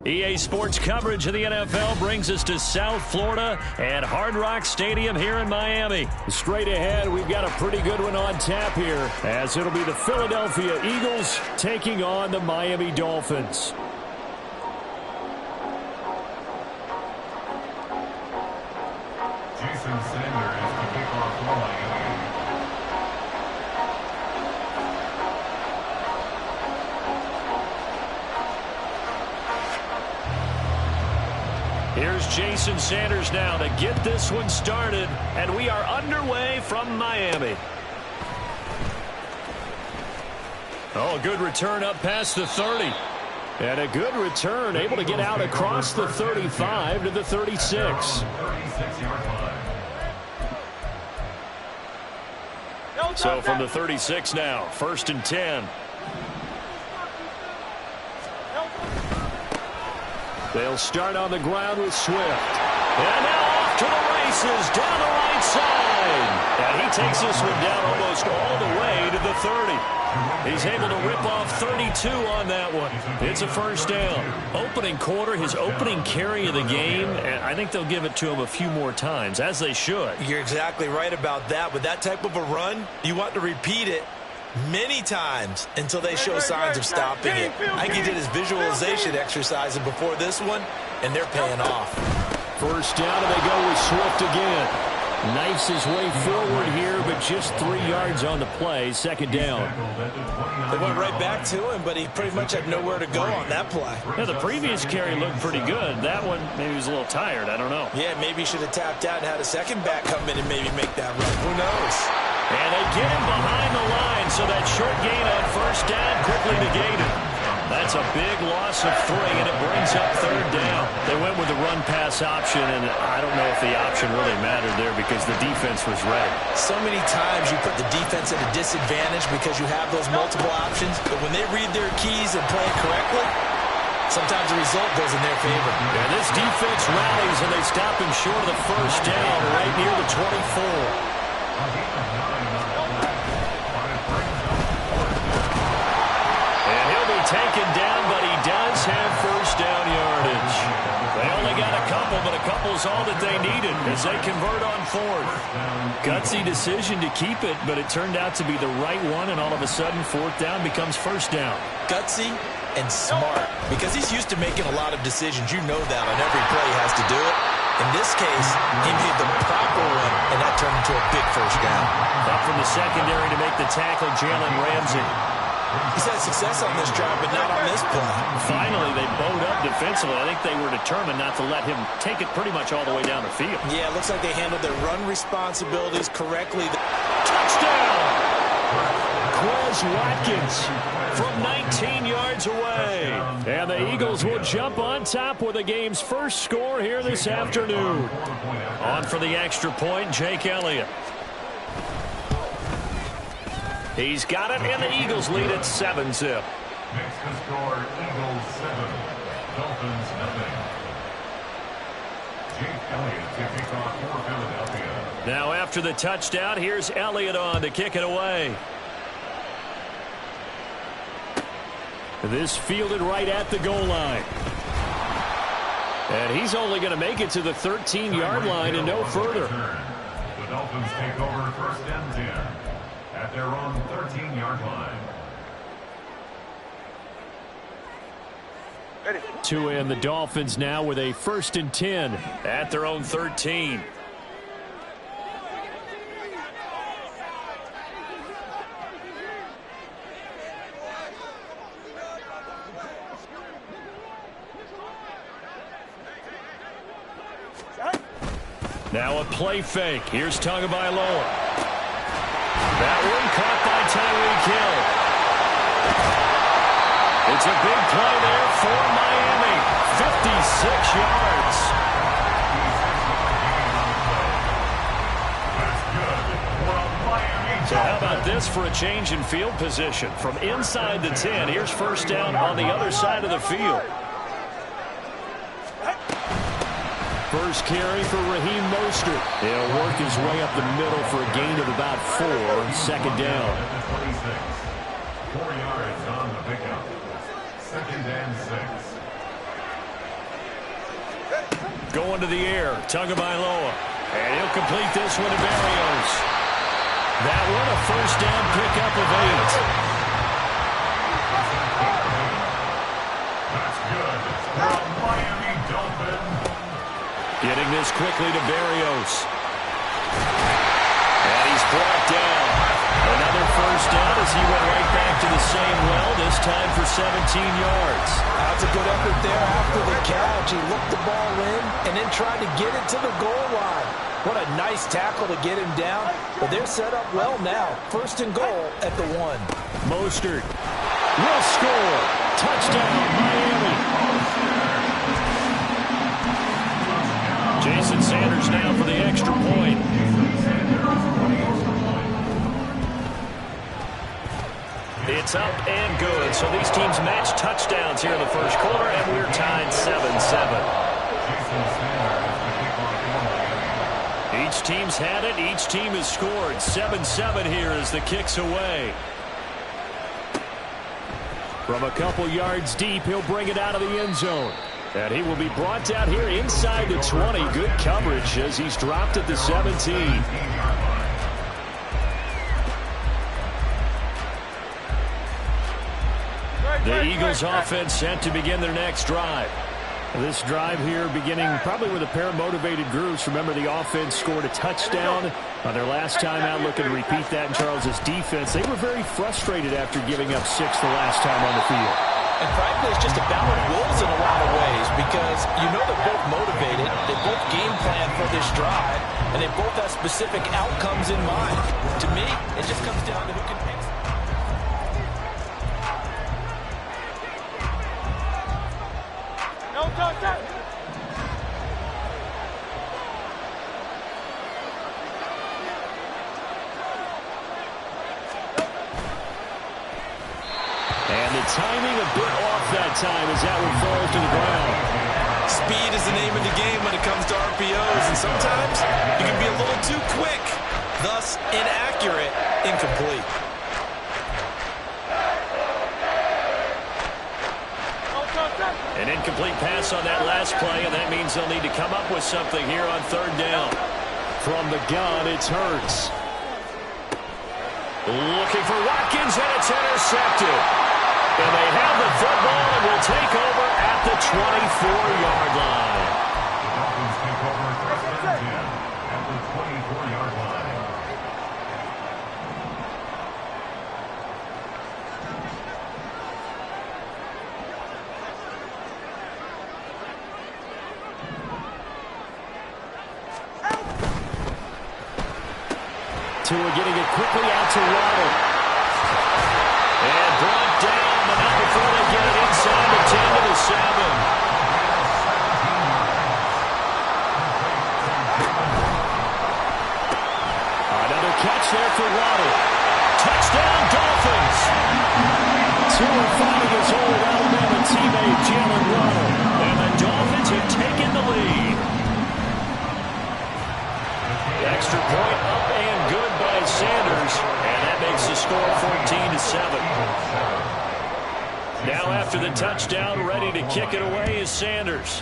EA Sports coverage of the NFL brings us to South Florida and Hard Rock Stadium here in Miami. Straight ahead, we've got a pretty good one on tap here, as it'll be the Philadelphia Eagles taking on the Miami Dolphins. Jason Sanders to kick off for Miami. Here's Jason Sanders now to get this one started, and we are underway from Miami. Oh, a good return up past the 30. And a good return, able to get out across the 35 to the 36. So from the 36 now, 1st and 10. They'll start on the ground with Swift. And now off to the races down the right side. And he takes this one down almost all the way to the 30. He's able to rip off 32 on that one. It's a first down. Opening quarter, his opening carry of the game, and I think they'll give it to him a few more times, as they should. You're exactly right about that. With that type of a run, you want to repeat it many times until they show signs of stopping it. I think he did his visualization exercises before this one, and they're paying off. First down, and they go with Swift again. Knifes his way forward here, but just 3 yards on the play. Second down. They went right back to him, but he pretty much had nowhere to go on that play. Yeah, the previous carry looked pretty good. That one, maybe he was a little tired. I don't know. Yeah, maybe he should have tapped out and had a second back come in and maybe make that run. Who knows? And they get him behind the line, so that short gain on first down quickly negated. That's a big loss of 3, and it brings up 3rd down. They went with the run-pass option, and I don't know if the option really mattered there because the defense was ready. So many times you put the defense at a disadvantage because you have those multiple options, but when they read their keys and play it correctly, sometimes the result goes in their favor. And this defense rallies, and they stop him short of the first down right near the 24. Taken down, but he does have first down yardage. They only got a couple, but a couple's all that they needed as they convert on 4th. Gutsy decision to keep it, but it turned out to be the right one, and all of a sudden 4th down becomes first down. Gutsy and smart, because he's used to making a lot of decisions. You know that on every play he has to do it. In this case, he made the proper one, and that turned into a big first down. Up from the secondary to make the tackle, Jalen Ramsey. He's had success on this drive, but not on this play. Finally, they bowed up defensively. I think they were determined not to let him take it pretty much all the way down the field. Yeah, it looks like they handled their run responsibilities correctly. Touchdown! Quez Watkins from 19 yards away. And the Eagles will jump on top with the game's first score here this afternoon. On for the extra point, Jake Elliott. He's got it, and the Eagles lead at 7-zip. Makes the score Eagles 7, Dolphins nothing. Jake Elliott to kick off for Philadelphia. Now after the touchdown, here's Elliott on to kick it away. This fielded right at the goal line. And he's only going to make it to the 13-yard line and no further. The Dolphins take over 1st and 10. At their own 13-yard line. To end the Dolphins now with a 1st and 10 at their own 13. Now a play fake. Here's Tagovailoa. That one caught by Tyreek Hill. It's a big play there for Miami. 56 yards. So how about this for a change in field position? From inside the 10, here's first down on the other side of the field. First carry for Raheem Mostert. He'll work his way up the middle for a gain of about 4. Second down. 4 yards on the pickup. 2nd and 6. Going to the air. Tagovailoa. And he'll complete this one to Berrios. That one a first down pickup of 8. That's good. From Miami Dolphins. Getting this quickly to Berrios. And he's brought down. Another first down as he went right back to the same well, this time for 17 yards. That's a good effort there after the catch. He looked the ball in and then tried to get it to the goal line. What a nice tackle to get him down. But they're set up well now. First and goal at the 1. Mostert will score. Touchdown, Miami. Jason Sanders now for the extra point. It's up and good. So these teams match touchdowns here in the first quarter, and we're tied 7-7. Each team's had it. Each team has scored. 7-7 here as the kick's away. From a couple yards deep, he'll bring it out of the end zone. And he will be brought down here inside the 20. Good coverage as he's dropped at the 17. The Eagles offense set to begin their next drive. This drive here beginning probably with a pair of motivated groups. Remember, the offense scored a touchdown on their last time out. Looking to repeat that in Charles's defense. They were very frustrated after giving up 6 the last time on the field. And frankly, it's just a battle of wills in a lot of ways because you know they're both motivated. They both game plan for this drive, and they both have specific outcomes in mind. To me, it just comes down to who can pick. And the timing a bit off that time as that one falls to the ground. Speed is the name of the game when it comes to RPOs, and sometimes you can be a little too quick, thus inaccurate, incomplete. An incomplete pass on that last play, and that means they'll need to come up with something here on third down. From the gun, it's Hurts. Looking for Watkins, and it's intercepted. And they have the football and will take over at the 24-yard line. The Dolphins take over first and 10 at the 24-yard line. Tua getting it quickly out to Waddle. And brought down, but not before they get it inside the 10 to the 7. Another catch there for Waddle. Touchdown, Dolphins. Tua finding his old Alabama teammate, Jalen Waddle. And the Dolphins have taken the lead. The extra point up and good by Sanders, and that makes the score 14-7. Now after the touchdown, ready to kick it away is Sanders.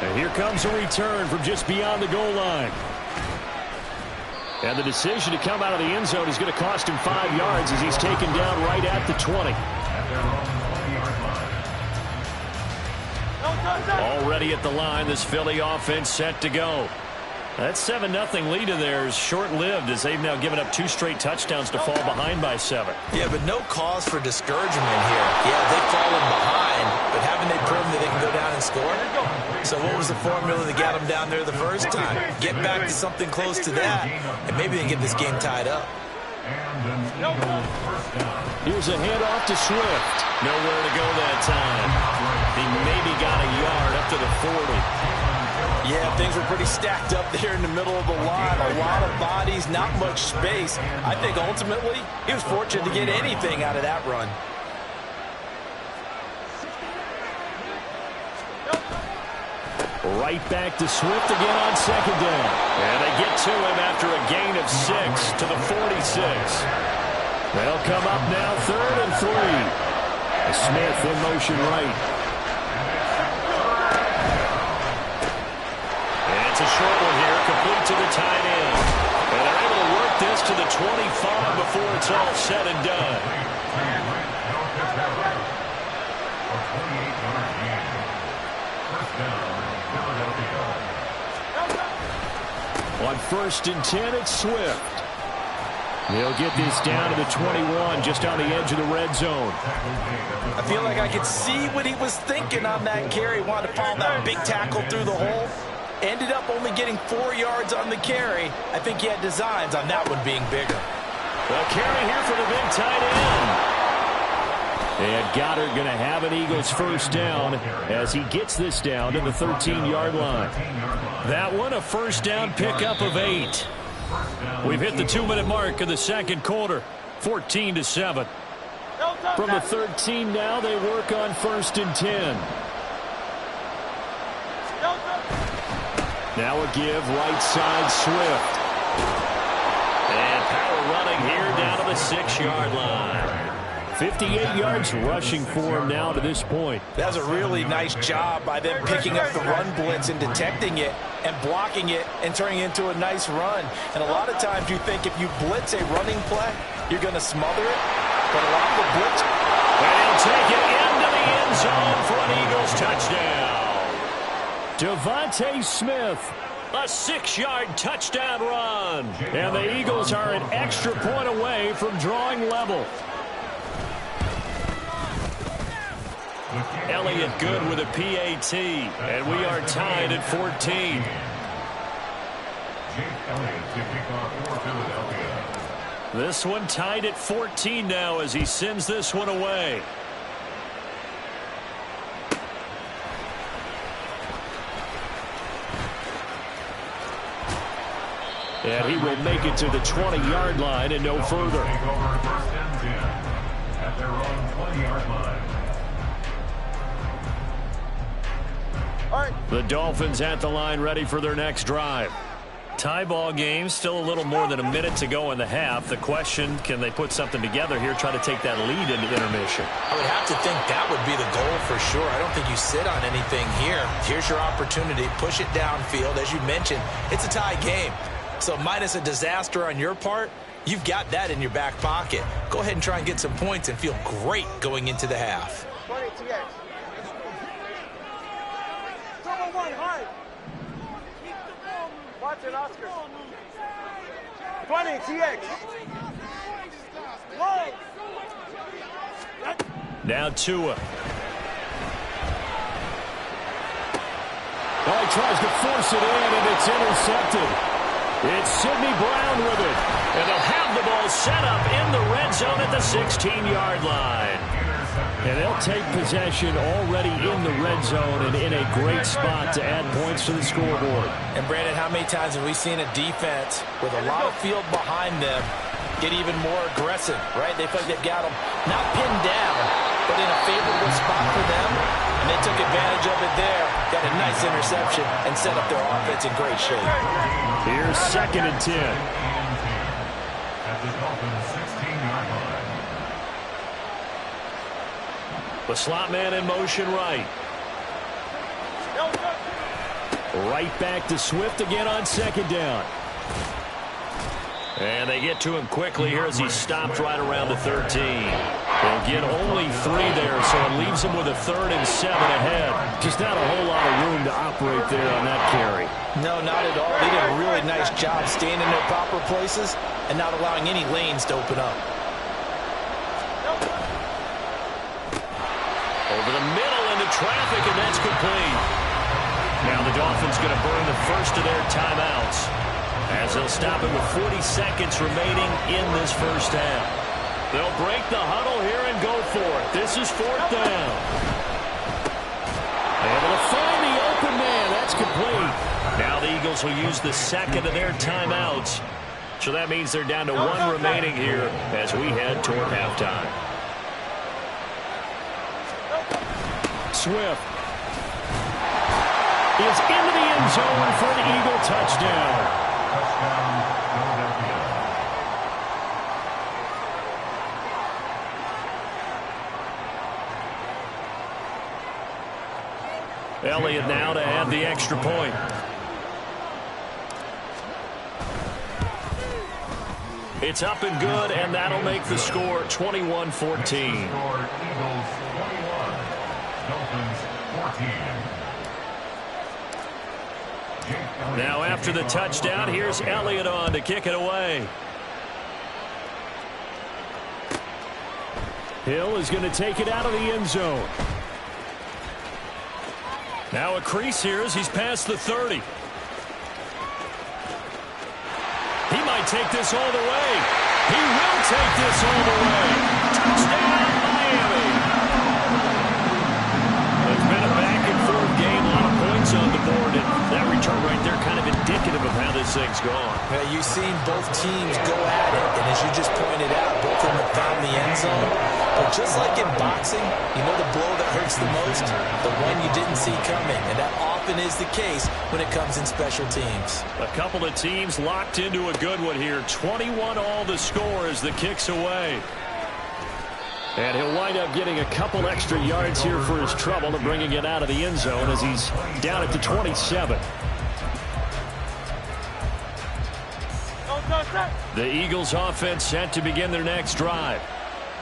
And here comes a return from just beyond the goal line. And the decision to come out of the end zone is going to cost him 5 yards as he's taken down right at the 20. Already at the line, this Philly offense set to go. That 7-0 lead of theirs short-lived as they've now given up 2 straight touchdowns to fall behind by 7. Yeah, but no cause for discouragement here. Yeah, they've fallen behind, but haven't they proven that they can go down and score? So what was the formula that got them down there the first time? Get back to something close to that, and maybe they can get this game tied up. Here's a handoff to Swift. Nowhere to go that time. He maybe got a yard up to the 40. Yeah, things were pretty stacked up there in the middle of the line. A lot of bodies, not much space. I think ultimately he was fortunate to get anything out of that run. Right back to Swift again on second down. And they get to him after a gain of 6 to the 46. They'll come up now 3rd and 3. Smith in motion right. 25 before it's all said and done. On 1st and 10, it's Swift. They'll get this down to the 21, just on the edge of the red zone. I feel like I could see what he was thinking on that carry. Wanted to follow that big tackle through the hole. Ended up only getting 4 yards on the carry. I think he had designs on that one being bigger. The carry here for the big tight end. And Goddard going to have an Eagles first down as he gets this down to the 13-yard line. That one a first down pickup of 8. We've hit the 2-minute mark of the second quarter, 14-7. From the 13 now, they work on 1st and 10. Now a give, right side, Swift. And power running here down to the 6-yard line. 58 yards rushing for him now to this point. That was a really nice job by them picking up the run blitz and detecting it and blocking it and turning it into a nice run. And a lot of times you think if you blitz a running play, you're going to smother it. But a lot of the blitz... And he'll take it into the end zone for an Eagles touchdown. Devontae Smith, a 6-yard touchdown run. And the Eagles are an extra point away from drawing level. Elliott good with a PAT, and we are tied at 14. This one tied at 14 now as he sends this one away. And he will make it to the 20-yard line and no further. At their own 20-yard line. The Dolphins at the line ready for their next drive. Tie ball game, still a little more than a minute to go in the half. The question, can they put something together here, try to take that lead into intermission? I would have to think that would be the goal for sure. I don't think you sit on anything here. Here's your opportunity. Push it downfield. As you mentioned, it's a tie game. So minus a disaster on your part, you've got that in your back pocket. Go ahead and try and get some points and feel great going into the half. 20 TX. 2-1, Watch it, Oscar. 20 TX. Now Tua. Well, he tries to force it in, and it's intercepted. It's Sidney Brown with it. And they'll have the ball set up in the red zone at the 16-yard line. And they'll take possession already in the red zone and in a great spot to add points to the scoreboard. And, Brandon, how many times have we seen a defense with a lot of field behind them get even more aggressive, right? They feel like they've got them not pinned down, but in a favorable spot for them. And they took advantage of it there, got a nice interception, and set up their offense in great shape. Here's 2nd and 10. At the Dolphins' 16-yard line. The slot man in motion right. Right back to Swift again on 2nd down. And they get to him quickly here as he stopped right around the 13. They'll get only 3 there, so it leaves them with a 3rd and 7 ahead. Just not a whole lot of room to operate there on that carry. No, not at all. They did a really nice job staying in their proper places and not allowing any lanes to open up. Over the middle into traffic, and that's complete. Now the Dolphins going to burn the first of their timeouts as they'll stop it with 40 seconds remaining in this first half. They'll break the huddle here and go for it. This is 4th down. Able to find the open man. That's complete. Now the Eagles will use the second of their timeouts. So that means they're down to 1 remaining here as we head toward halftime. Swift is into the end zone for an Eagle touchdown. Elliott now to add the extra point. It's up and good, and that'll make the score 21-14. Score Eagles 21, Dolphins 14. Now after the touchdown, here's Elliott on to kick it away. Hill is going to take it out of the end zone. Now a crease here as he's past the 30. He might take this all the way. He will take this all the way. Touchdown, Miami. It's been a back-and-forth game, a lot of points on the board, and that return right there kind of indicative of how this thing's gone. Yeah, you've seen both teams go at it, and as you just pointed out, both of them have found the end zone. But just like in boxing, you know the blow that hurts the most? The one you didn't see coming, and that often is the case when it comes in special teams. A couple of teams locked into a good one here. 21-all the score as the kick's away. And he'll wind up getting a couple extra yards here for his trouble and bringing it out of the end zone as he's down at the 27. The Eagles offense set to begin their next drive.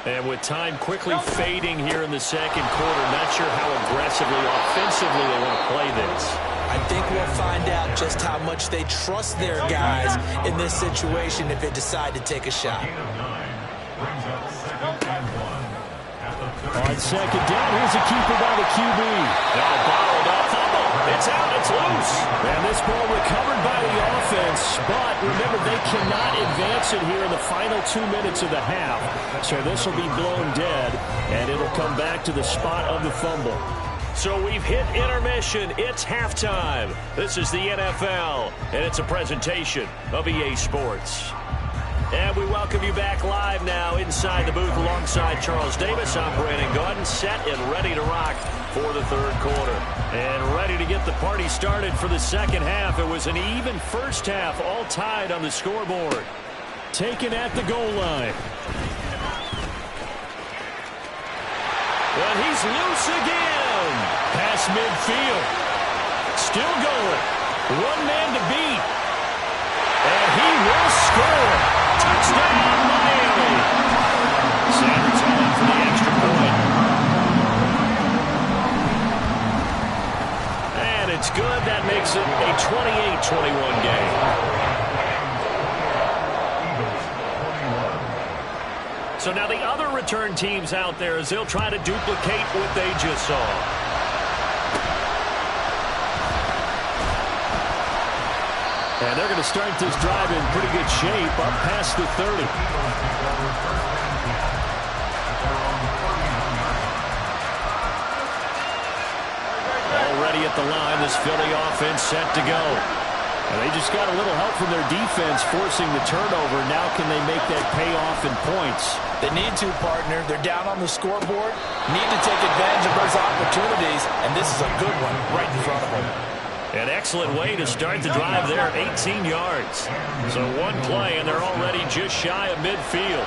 And with time quickly fading here in the second quarter, not sure how aggressively, offensively they want to play this. I think we'll find out just how much they trust their guys in this situation if they decide to take a shot. On second down, here's a keeper by the QB. Bottled up fumble. It's out. It's loose. And this ball recovered by the offense, but remember, they cannot advance it here in the final 2 minutes of the half. So this will be blown dead, and it'll come back to the spot of the fumble. So we've hit intermission. It's halftime. This is the NFL, and it's a presentation of EA Sports. And we welcome you back live now inside the booth alongside Charles Davis. I'm Brandon Gaudin, set and ready to rock for the third quarter. And ready to get the party started for the second half. It was an even first half, all tied on the scoreboard. Taken at the goal line. And he's loose again. Past midfield. Still going. One man to beat. And he will score. Touchdown, Miami. Sanders on for the extra point. And it's good. That makes it a 28-21 game. So now the other return teams out there as they'll try to duplicate what they just saw. And they're going to start this drive in pretty good shape up past the 30. Already at the line, this Philly offense set to go. And they just got a little help from their defense forcing the turnover. Now can they make that pay off in points? They need to, partner. They're down on the scoreboard. Need to take advantage of those opportunities, and this is a good one right in front of them. An excellent way to start the drive there, 18 yards. So one play, and they're already just shy of midfield.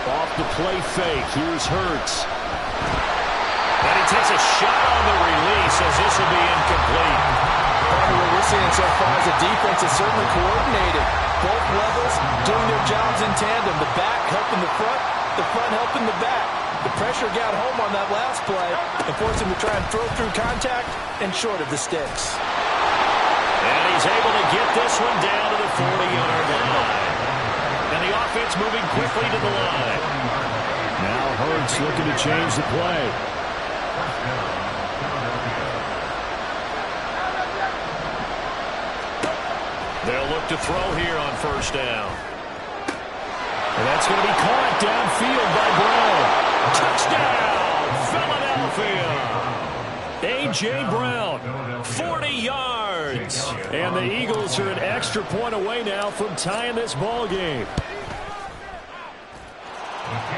Off the play fake, here's Hurts. And he takes a shot on the release as this will be incomplete. What we're seeing so far is the defense is certainly coordinated. Both levels doing their jobs in tandem. The back helping the front helping the back. The pressure got home on that last play and forced him to try and throw through contact and short of the sticks. And he's able to get this one down to the 40-yard line. And the offense moving quickly to the line. Now Hurts looking to change the play. They'll look to throw here on first down. And that's going to be caught downfield by Brown. Touchdown, Philadelphia. A.J. Brown, 40 yards. And the Eagles are an extra point away now from tying this ball game.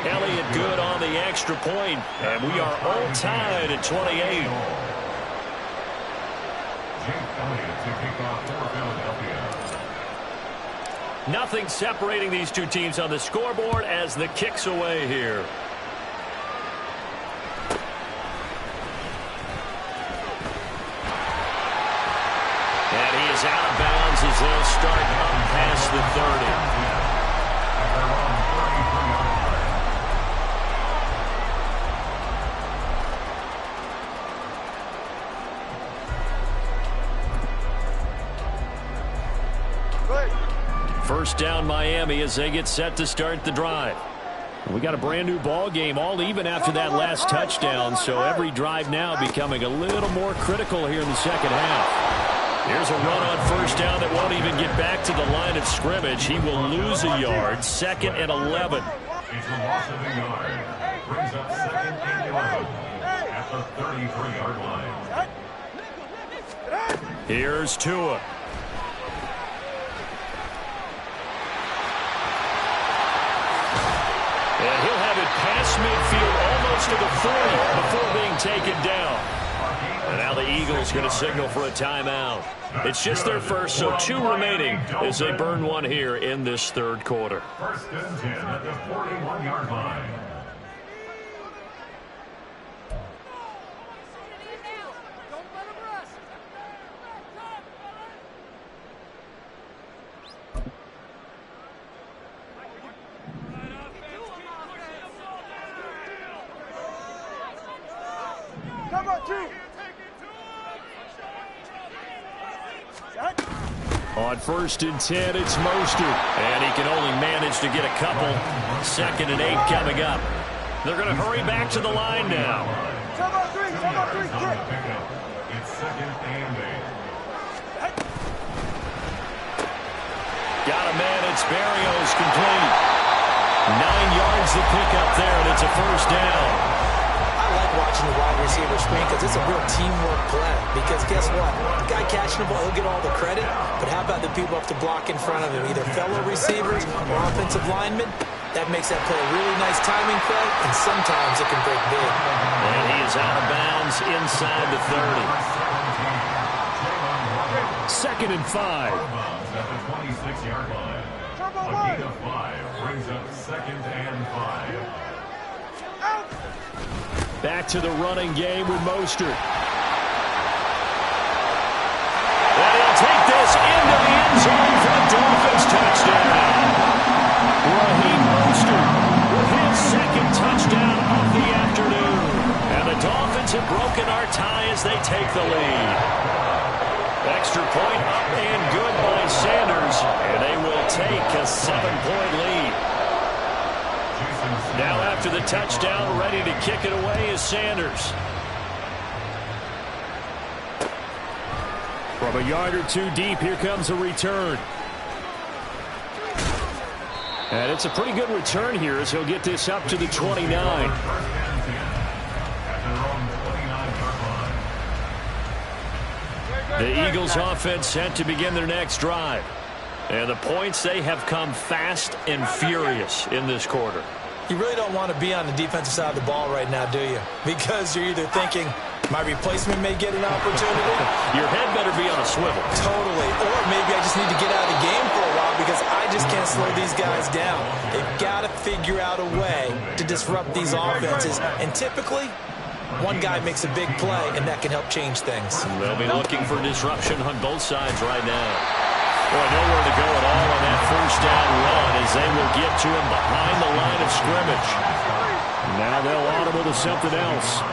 Elliott good on the extra point, and we are all tied at 28. Nothing separating these two teams on the scoreboard as the kick's away here. And he is out of bounds as they'll start up past the 30. first down Miami as they get set to start the drive. We got a brand new ball game, all even after that last touchdown, so every drive now becoming a little more critical here in the second half. Here's a run on first down that won't even get back to the line of scrimmage. He will lose a yard, 2nd and 11. It's a loss of a yard. Brings up 2nd and 11 at the 33-yard line. Here's Tua. And he'll have it past midfield almost to the 40 before being taken down. And now the Eagles going to signal for a timeout. It's just their first, so 2 remaining as they burn one here in this third quarter. First and 10 at the 41-yard line. On first and 10, it's Mostert. And he can only manage to get a couple. 2nd and 8 coming up. They're going to hurry back to the line now. It's 2nd and 8. Got a man, it's Berrios, complete. 9 yards to pick up there, and it's a first down. I like watching the wide receiver screen because it's a real teamwork play. Because guess what? The guy catching the ball, he'll get all the credit. But how about the people up to block in front of him? Either fellow receivers or offensive linemen. That makes that play a really nice timing play, and sometimes it can break big. And he is out of bounds inside the 30. 2nd and 5. At the 26-yard line. A gain of 5 brings up 2nd and 5. Back to the running game with Mostert. And he'll take this into the end zone for a Dolphins touchdown. Raheem Mostert with his 2nd touchdown of the afternoon. And the Dolphins have broken our tie as they take the lead. Extra point up and good by Sanders. And they will take a 7-point lead. Now after the touchdown, ready to kick it away is Sanders. From a yard or 2 deep, here comes a return. And it's a pretty good return here as he'll get this up to the 29. The Eagles offense set to begin their next drive. And the points, they have come fast and furious in this quarter. You really don't want to be on the defensive side of the ball right now, do you? Because you're either thinking, my replacement may get an opportunity. Your head better be on a swivel. Totally. Or maybe I just need to get out of the game for a while because I just can't slow these guys down. They've got to figure out a way to disrupt these offenses. And typically, one guy makes a big play, and that can help change things. They'll be looking for disruption on both sides right now. Boy, nowhere to go at all on that first down run as they will get to him behind the line of scrimmage. Now they'll audible to something else.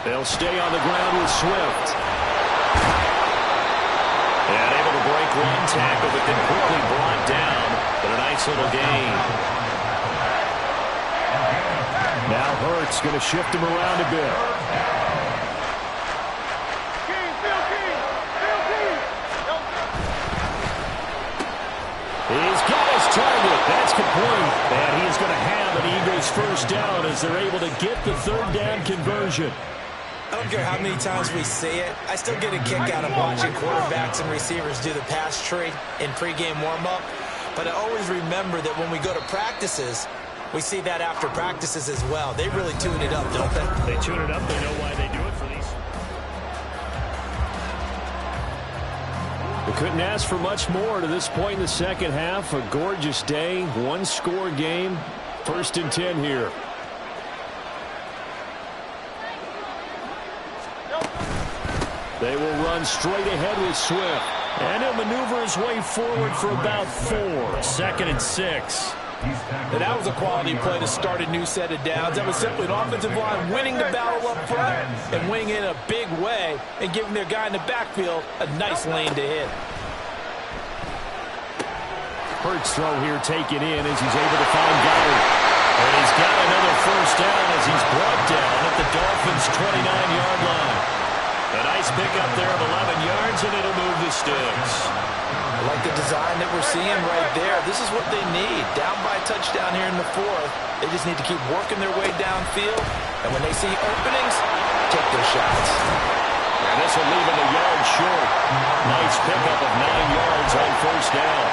They'll stay on the ground with Swift. And able to break one tackle, but then quickly brought down. But a nice little gain. Now Hurts going to shift him around a bit. He's got his target. That's complete. And he's going to have an Eagles first down as they're able to get the 3rd down conversion. I don't care how many times we see it. I still get a kick out of watching quarterbacks and receivers do the pass tree in pregame warm-up. But I always remember that when we go to practices, we see that after practices as well. They really tune it up, don't they? They tune it up. They know why they do it for these. We couldn't ask for much more to this point in the second half. A gorgeous day, 1-score game. 1st and 10 here. They will run straight ahead with Swift. And he'll maneuver his way forward for about 4. 2nd and 6. And that was a quality play to start a new set of downs. That was simply an offensive line winning the battle up front and winning it in a big way and giving their guy in the backfield a nice lane to hit. Hurts throw here taken in as he's able to find Goddard. And he's got another first down as he's brought down at the Dolphins' 29-yard line. A nice pickup there of 11 yards, and it'll move the sticks. I like the design that we're seeing right there. This is what they need. Down by a touchdown here in the fourth. They just need to keep working their way downfield. And when they see openings, take their shots. And this will leave him a yard short. Nice pickup of 9 yards on first down.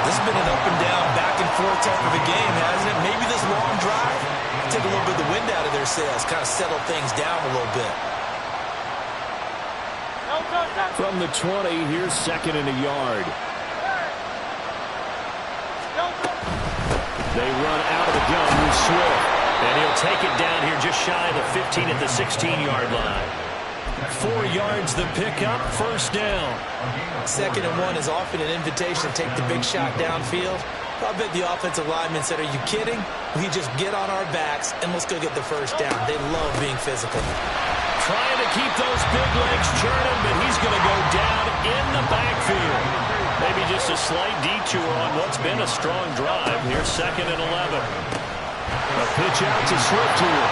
This has been an up and down, back and forth type of a game, hasn't it? Maybe this long drive take a little bit of the wind out of their sails, kind of settle things down a little bit. From the 20, here's second and a yard. They run out of the gun with Swift. And he'll take it down here just shy of the 15 at the 16-yard line. 4 yards the pickup, first down. 2nd and 1 is often an invitation to take the big shot downfield. I bet the offensive lineman said, are you kidding? We just get on our backs and let's go get the first down. They love being physical. Trying to keep those big legs churning, but he's going to go down in the backfield. Maybe just a slight detour on what's been a strong drive. Here's 2nd and 11. A pitch out to Swift here.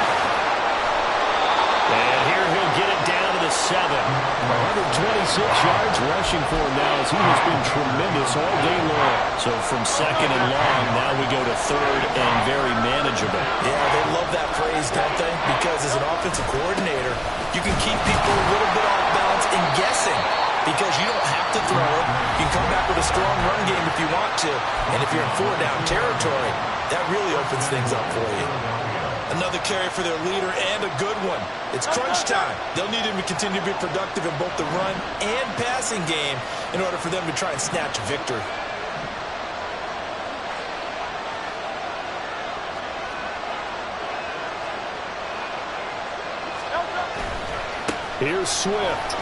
And here he'll get it down to the 7. 126 yards rushing for him now as he has been tremendous all day long. So from 2nd and long, now we go to 3rd and very manageable. Yeah, they love that phrase, don't they? Because as an offensive coordinator, you can keep people a little bit off balance and guessing because you don't have to throw it. You can come back with a strong run game if you want to. And if you're in 4-down territory, that really opens things up for you. Another carry for their leader and a good one. It's crunch time. They'll need him to continue to be productive in both the run and passing game in order for them to try and snatch a victory. Here's Swift.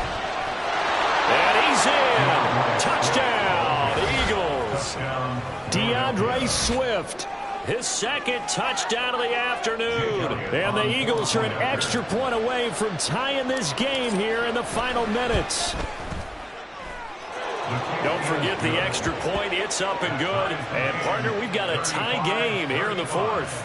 And he's in. Touchdown, Eagles. DeAndre Swift. His 2nd touchdown of the afternoon. And the Eagles are an extra point away from tying this game here in the final minutes. Don't forget the extra point. It's up and good. And, partner, we've got a tie game here in the 4th.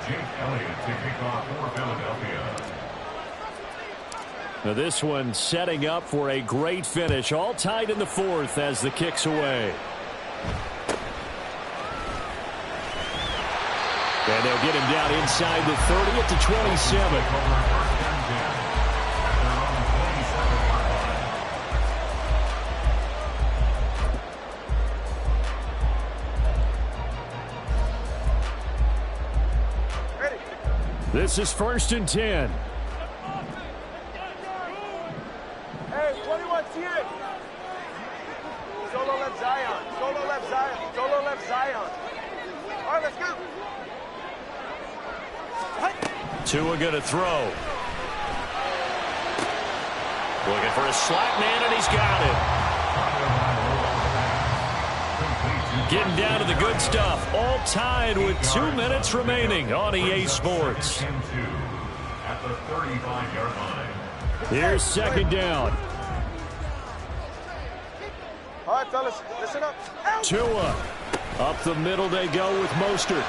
Jake Elliott to kick off for Philadelphia. Now this one setting up for a great finish. All tied in the 4th as the kick's away. And they'll get him down inside the 30 at the 27. This is 1st and 10. Hey, 21, TN. Solo left Zion. Solo left Zion. Solo left Zion. All right, let's go. Tua going to throw. Looking for a slot man, and he's got it. Getting down to the good stuff. All tied with 2 minutes remaining on EA Sports. At the 35-yard line. Here's 2nd down. All right, fellas, listen up. Tua. Up the middle they go with Mostert.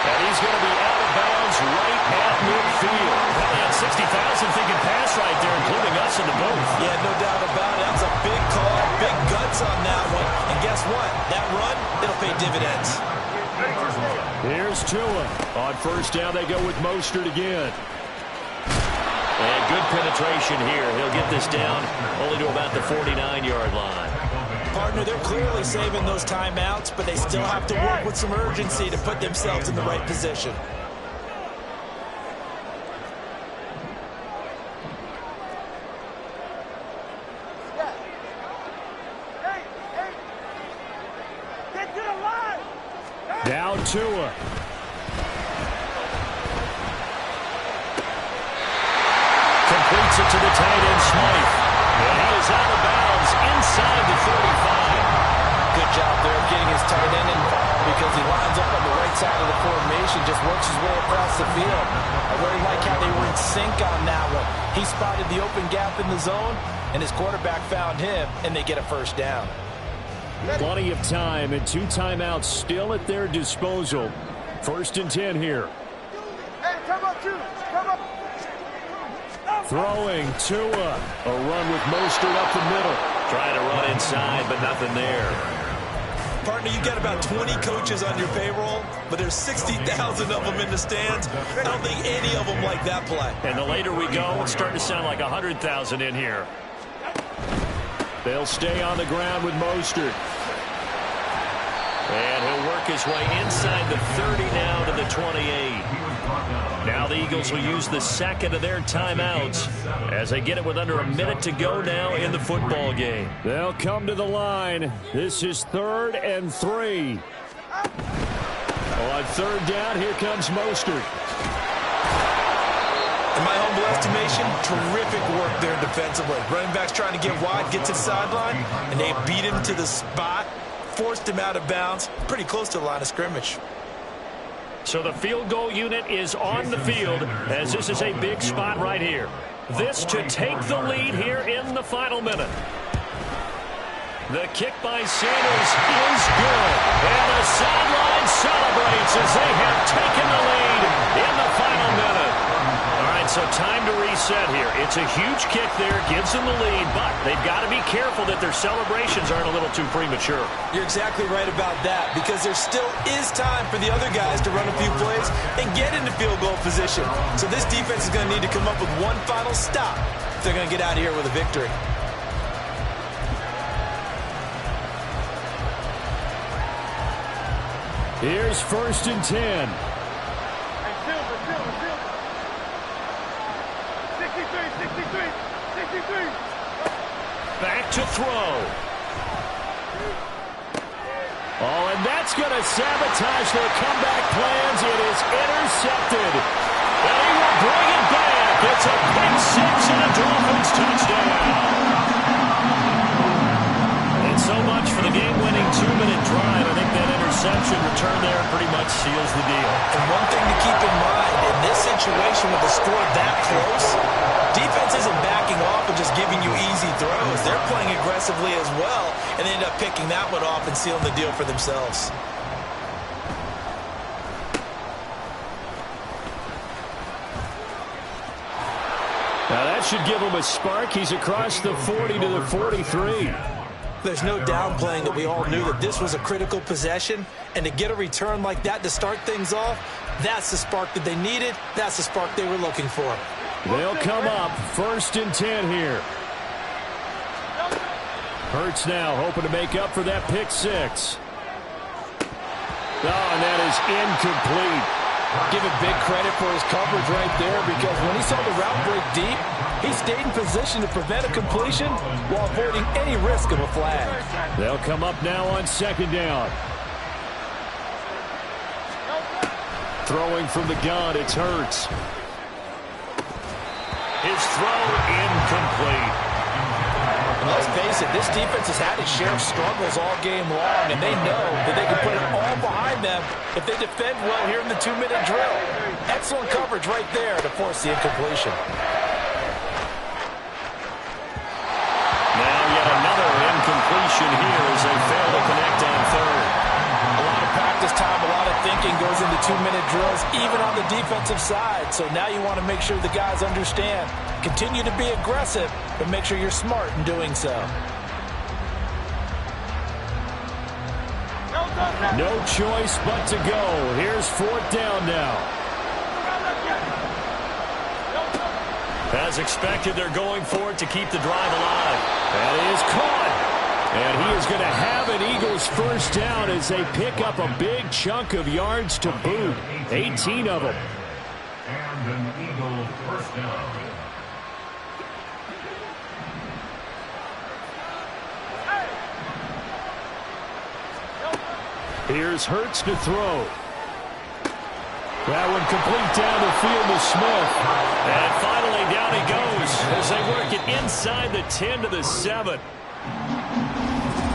And he's going to be out of bounds right at midfield. Probably had 60,000 thinking pass right there, including us in the booth. Yeah, no doubt about it. That's a big call, big guts on that one. And guess what? That run, it'll pay dividends. Here's Tua. On 1st down, they go with Mostert again. And good penetration here. He'll get this down only to about the 49-yard line. Partner, they're clearly saving those timeouts, but they still have to work with some urgency to put themselves in the right position. Now Tua. Completes it to the tight end, Smythe. And he is out of bounds. because he lines up on the right side of the formation, just works his way across the field. I really like how they were in sync on that one. He spotted the open gap in the zone, and his quarterback found him, and they get a first down. Plenty of time and 2 timeouts still at their disposal. 1st and 10 here. Hey, come up, two. Come up. Throwing Tua. A run with Mostert up the middle. Trying to run inside, but nothing there. Partner, you got about 20 coaches on your payroll, but there's 60,000 of them in the stands. I don't think any of them like that play. And the later we go, it's starting to sound like 100,000 in here. They'll stay on the ground with Mostert. And he'll work his way inside the 30 now to the 28. Now the Eagles will use the second of their timeouts as they get it with under a minute to go now in the football game. They'll come to the line. This is 3rd and 3. On 3rd down, here comes Mostert. In my humble estimation, terrific work there defensively. Running back's trying to get wide, get to the sideline, and they beat him to the spot, forced him out of bounds, pretty close to the line of scrimmage. So the field goal unit is on the field as this is a big spot right here. This to take the lead here in the final minute. The kick by Sanders is good. And the sideline celebrates as they have taken the lead in the final minute. All right, so time to reset here. It's a huge kick there, gives them the lead, but they've got to be careful that their celebrations aren't a little too premature. You're exactly right about that, because there still is time for the other guys to run a few plays and get into field goal position. So this defense is going to need to come up with one final stop if they're going to get out of here with a victory. Here's 1st and 10. Back to throw. Oh, and that's going to sabotage their comeback plans. It is intercepted. And he will bring it back. It's a pick six and a Dolphins touchdown. And so much for the game-winning 2-minute drive. I think that interception return there pretty much seals the deal. And one thing to keep in mind, in this situation with the score that close, defense isn't backing off and just giving you easy throws. They're playing aggressively as well, and they end up picking that one off and sealing the deal for themselves. Now that should give him a spark. He's across the 40 to the 43. There's no downplaying that we all knew that this was a critical possession, and to get a return like that to start things off, that's the spark that they needed. That's the spark they were looking for. They'll come up 1st and 10 here. Hurts now hoping to make up for that pick six. Oh, and that is incomplete. Give him big credit for his coverage right there, because when he saw the route break deep, he stayed in position to prevent a completion while avoiding any risk of a flag. They'll come up now on 2nd down. Throwing from the gun, it's Hurts. His throw incomplete. And let's face it, this defense has had its share of struggles all game long, and they know that they can put it all behind them if they defend well here in the 2-minute drill. Excellent coverage right there to force the incompletion. Now yet another incompletion here as they fail to connect on 3rd. A lot of practice time, a lot of thinking goes into 2-minute drills, even on the defensive side. So now you want to make sure the guys understand. Continue to be aggressive, but make sure you're smart in doing so. No choice but to go. Here's 4th down now. As expected, they're going for it to keep the drive alive. That is caught. And he is going to have an Eagles first down as they pick up a big chunk of yards to boot. 18 of them. And an Eagle first down. Here's Hurts to throw. That one complete down the field to Smith. And finally down he goes as they work it inside the 10 to the 7.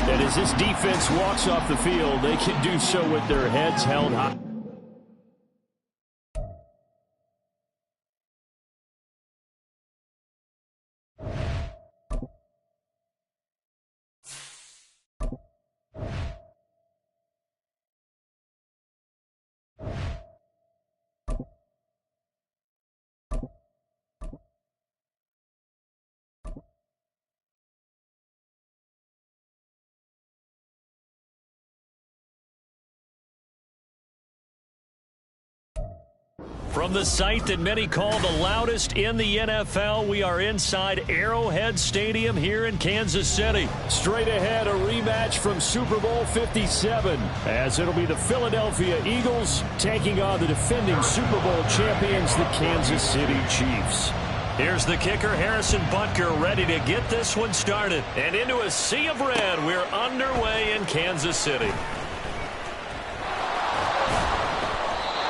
And as this defense walks off the field, they can do so with their heads held high. From the site that many call the loudest in the NFL, we are inside Arrowhead Stadium here in Kansas City. Straight ahead, a rematch from Super Bowl 57, as it'll be the Philadelphia Eagles taking on the defending Super Bowl champions, the Kansas City Chiefs. Here's the kicker, Harrison Butker, ready to get this one started. And into a sea of red, we're underway in Kansas City.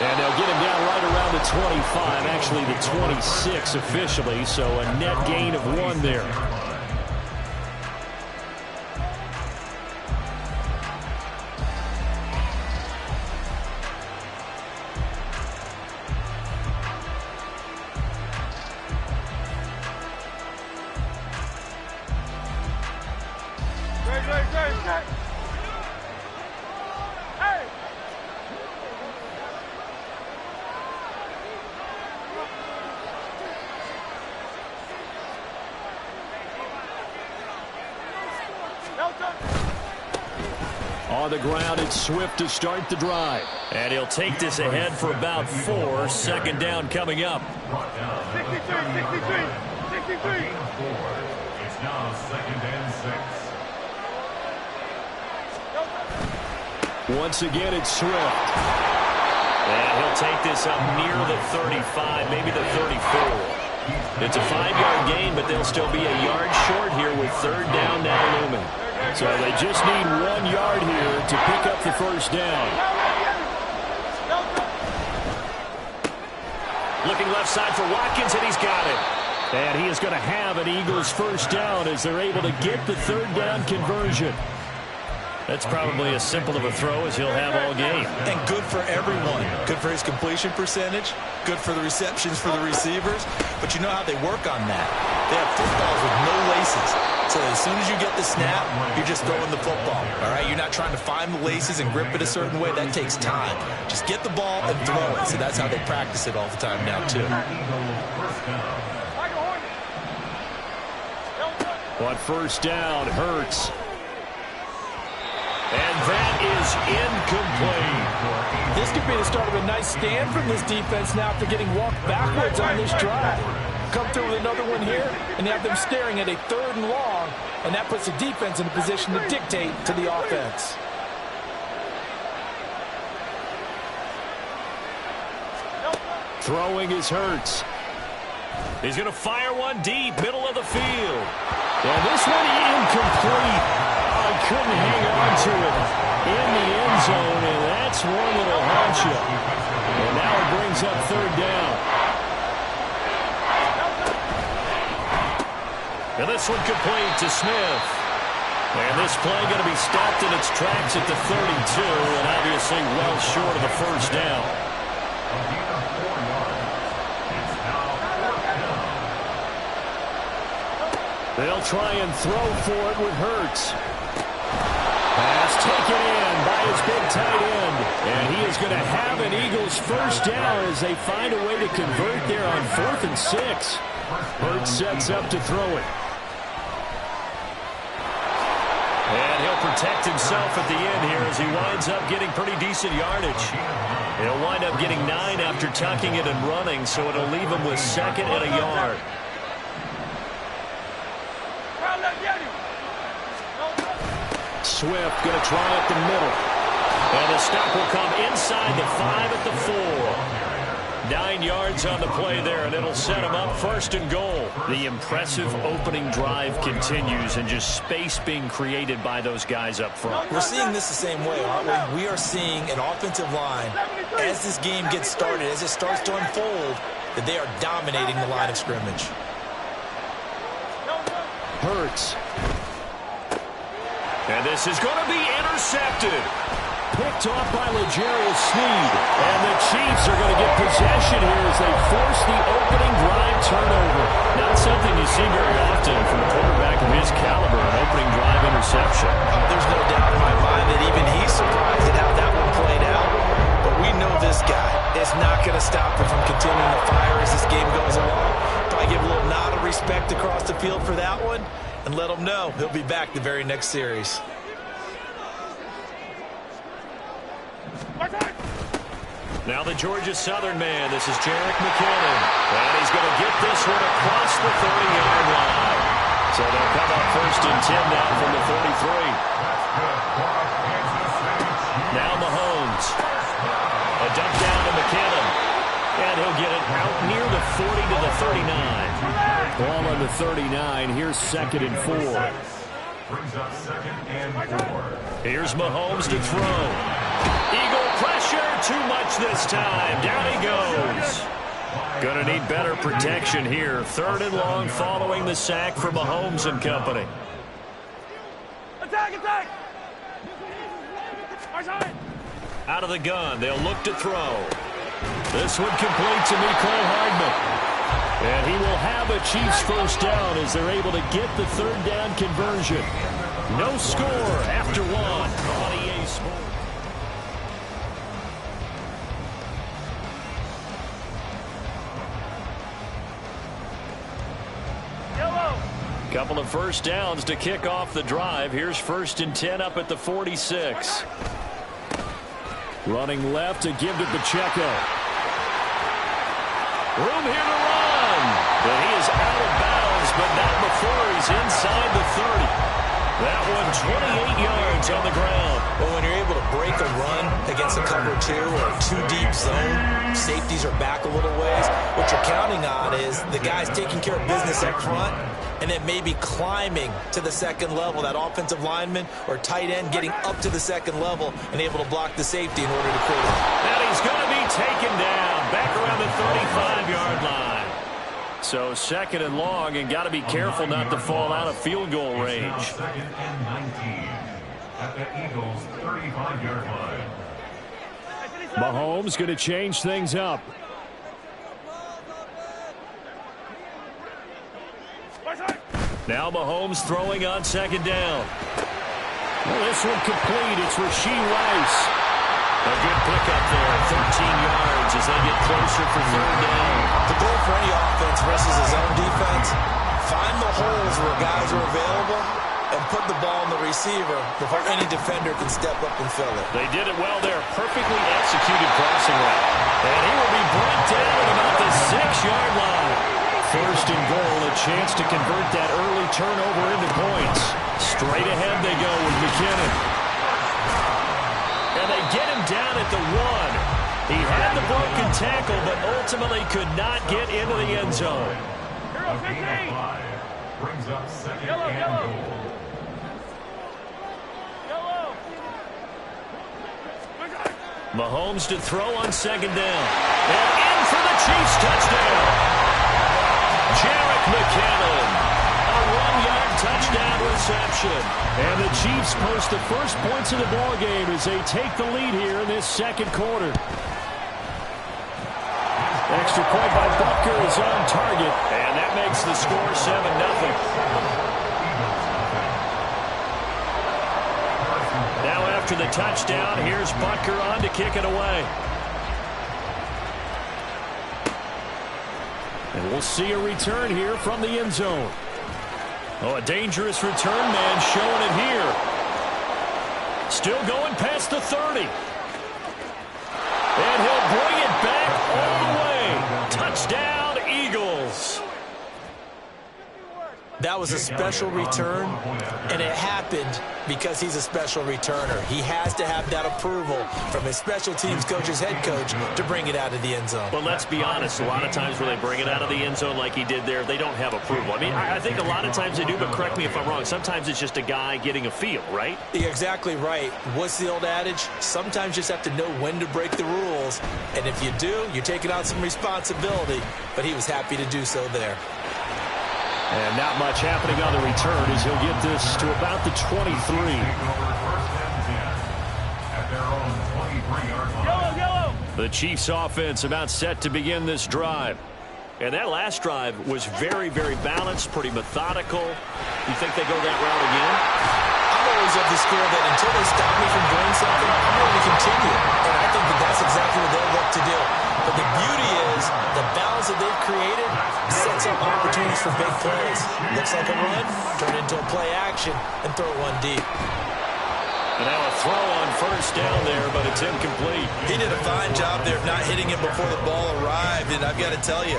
And they'll get him down right around the 25, actually the 26 officially, so a net gain of 1 there. On the ground, it's Swift to start the drive. And he'll take this ahead for about 4. 2nd down coming up. 63. It's now 2nd and 6. Once again, it's Swift. And he'll take this up near the 35, maybe the 34. It's a 5-yard gain, but they'll still be a yard short here with 3rd down now looming. So they just need 1 yard here to pick up the 1st down. Looking left side for Watkins, and he's got it. And he is going to have an Eagles 1st down as they're able to get the 3rd down conversion. That's probably as simple of a throw as he'll have all game. And good for everyone. Good for his completion percentage. Good for the receptions for the receivers. But you know how they work on that. They have footballs with no laces. So as soon as you get the snap, you're just throwing the football. All right? You're not trying to find the laces and grip it a certain way. That takes time. Just get the ball and throw it. So that's how they practice it all the time now, too. On 1st down, Hurts. And that is incomplete. This could be the start of a nice stand from this defense now after getting walked backwards on this drive. Come through with another one here, and you have them staring at a 3rd and long, and that puts the defense in a position to dictate to the offense. Throwing is Hurts. He's going to fire one deep, middle of the field. And this one incomplete. Couldn't hang on to it in the end zone, and that's one that'll haunt you. And now it brings up 3rd down. And this one complete to Smith. And this play going to be stopped in its tracks at the 32, and obviously well short of the 1st down. They'll try and throw for it with Hurts. Pass taken in by his big tight end. And he is going to have an Eagles 1st down as they find a way to convert there on 4th and 6. Hurts sets up to throw it. And he'll protect himself at the end here as he winds up getting pretty decent yardage. He'll wind up getting 9 after tucking it and running, so it'll leave him with 2nd and a yard. Swift going to try up the middle. And the stop will come inside the 5 at the 4. 9 yards on the play there, and it'll set him up 1st and goal. The impressive opening drive continues, and just space being created by those guys up front. We're seeing this the same way, aren't we? We are seeing an offensive line, as this game gets started, as it starts to unfold, that they are dominating the line of scrimmage. And this is going to be intercepted. Picked off by L'Jarius Sneed. And the Chiefs are going to get possession here as they force the opening drive turnover. Not something you see very often from a quarterback of his caliber, an opening drive interception. There's no doubt in my mind that even he's surprised at how that one played out. But we know this guy is not going to stop him from continuing to fire as this game goes along. Probably give a little nod of respect across the field for that one and let him know he'll be back the very next series. Now the Georgia Southern man. This is Jerick McKinnon. And he's going to get this one across the 30-yard line. So they'll come up 1st and 10 now from the 33. Now Mahomes. A dump down to McKinnon. And he'll get it out near the 40 to the 39. Ball on the 39. Here's 2nd and 4. Brings up 2nd and 4. Here's Mahomes to throw. Eagle pressure, too much this time. Down he goes. Going to need better protection here. 3rd and long following the sack for Mahomes and company. Attack, attack! Out of the gun, they'll look to throw. This one complete to Mecole Hardman. And he will have a Chiefs 1st down as they're able to get the 3rd down conversion. No score after 1 on EA Sports. Couple of 1st downs to kick off the drive. Here's 1st and 10 up at the 46. Running left to give to Pacheco. Room here to run. But he is out of bounds, but not before he's inside the 30. That one 28 yards on the ground. Well, when you're able to break a run against a cover 2 or a 2-deep zone, safeties are back a little ways. What you're counting on is the guy's taking care of business up front and then maybe climbing to the 2nd level, that offensive lineman or tight end getting up to the 2nd level and able to block the safety in order to create it. And he's going to be taken down back around the 35-yard line. So 2nd and long, and got to be careful not to fall out of field goal range. 2nd and 19 at the Eagles' 35-yard line. Mahomes going to change things up. Now Mahomes throwing on 2nd down. Well, this one complete. It's Rashee Rice. A good pickup there, 13 yards as they get closer for 3rd down. The goal for any offense versus his own defense, find the holes where guys are available and put the ball in the receiver before any defender can step up and fill it. They did it well there. Perfectly executed crossing route. And he will be brought down at about the 6-yard line. 1st and goal, a chance to convert that early turnover into points. Straight ahead they go with McKinnon. And they get him down at the 1. He had the broken tackle, but ultimately could not get into the end zone. A gain of 5 brings up 2nd and goal. Mahomes to throw on 2nd down. And in for the Chiefs touchdown. Jerick McKinnon, a 1-yard touchdown reception. And the Chiefs post the first points of the ball game as they take the lead here in this 2nd quarter. Extra point by Butker is on target. And that makes the score 7-0. Now after the touchdown, here's Butker on to kick it away. And we'll see a return here from the end zone. Oh, a dangerous return man showing it here. Still going past the 30. And he'll bring it back all the way. Touchdown, Eagles. That was a special return, and it happened because he's a special returner. He has to have that approval from his special teams coach's head coach to bring it out of the end zone. But let's be honest, a lot of times when they bring it out of the end zone like he did there, they don't have approval. I mean, I think a lot of times they do, but correct me if I'm wrong. Sometimes it's just a guy getting a feel, right? You're exactly right. What's the old adage? Sometimes you just have to know when to break the rules, and if you do, you're taking on some responsibility, but he was happy to do so there. And not much happening on the return as he'll get this to about the 23. The Chiefs offense about set to begin this drive. And that last drive was very, very balanced, pretty methodical. You think they go that route again? I'm always of the school that until they stop me from doing something, I'm going to continue. And I think that that's exactly what they'll look to do. But the beauty is the balance that they've created sets up opportunities for big plays. Looks like a run, turn it into a play action, and throw one deep. And now a throw on first down there, but it's incomplete. He did a fine job there of not hitting him before the ball arrived, and I've got to tell you,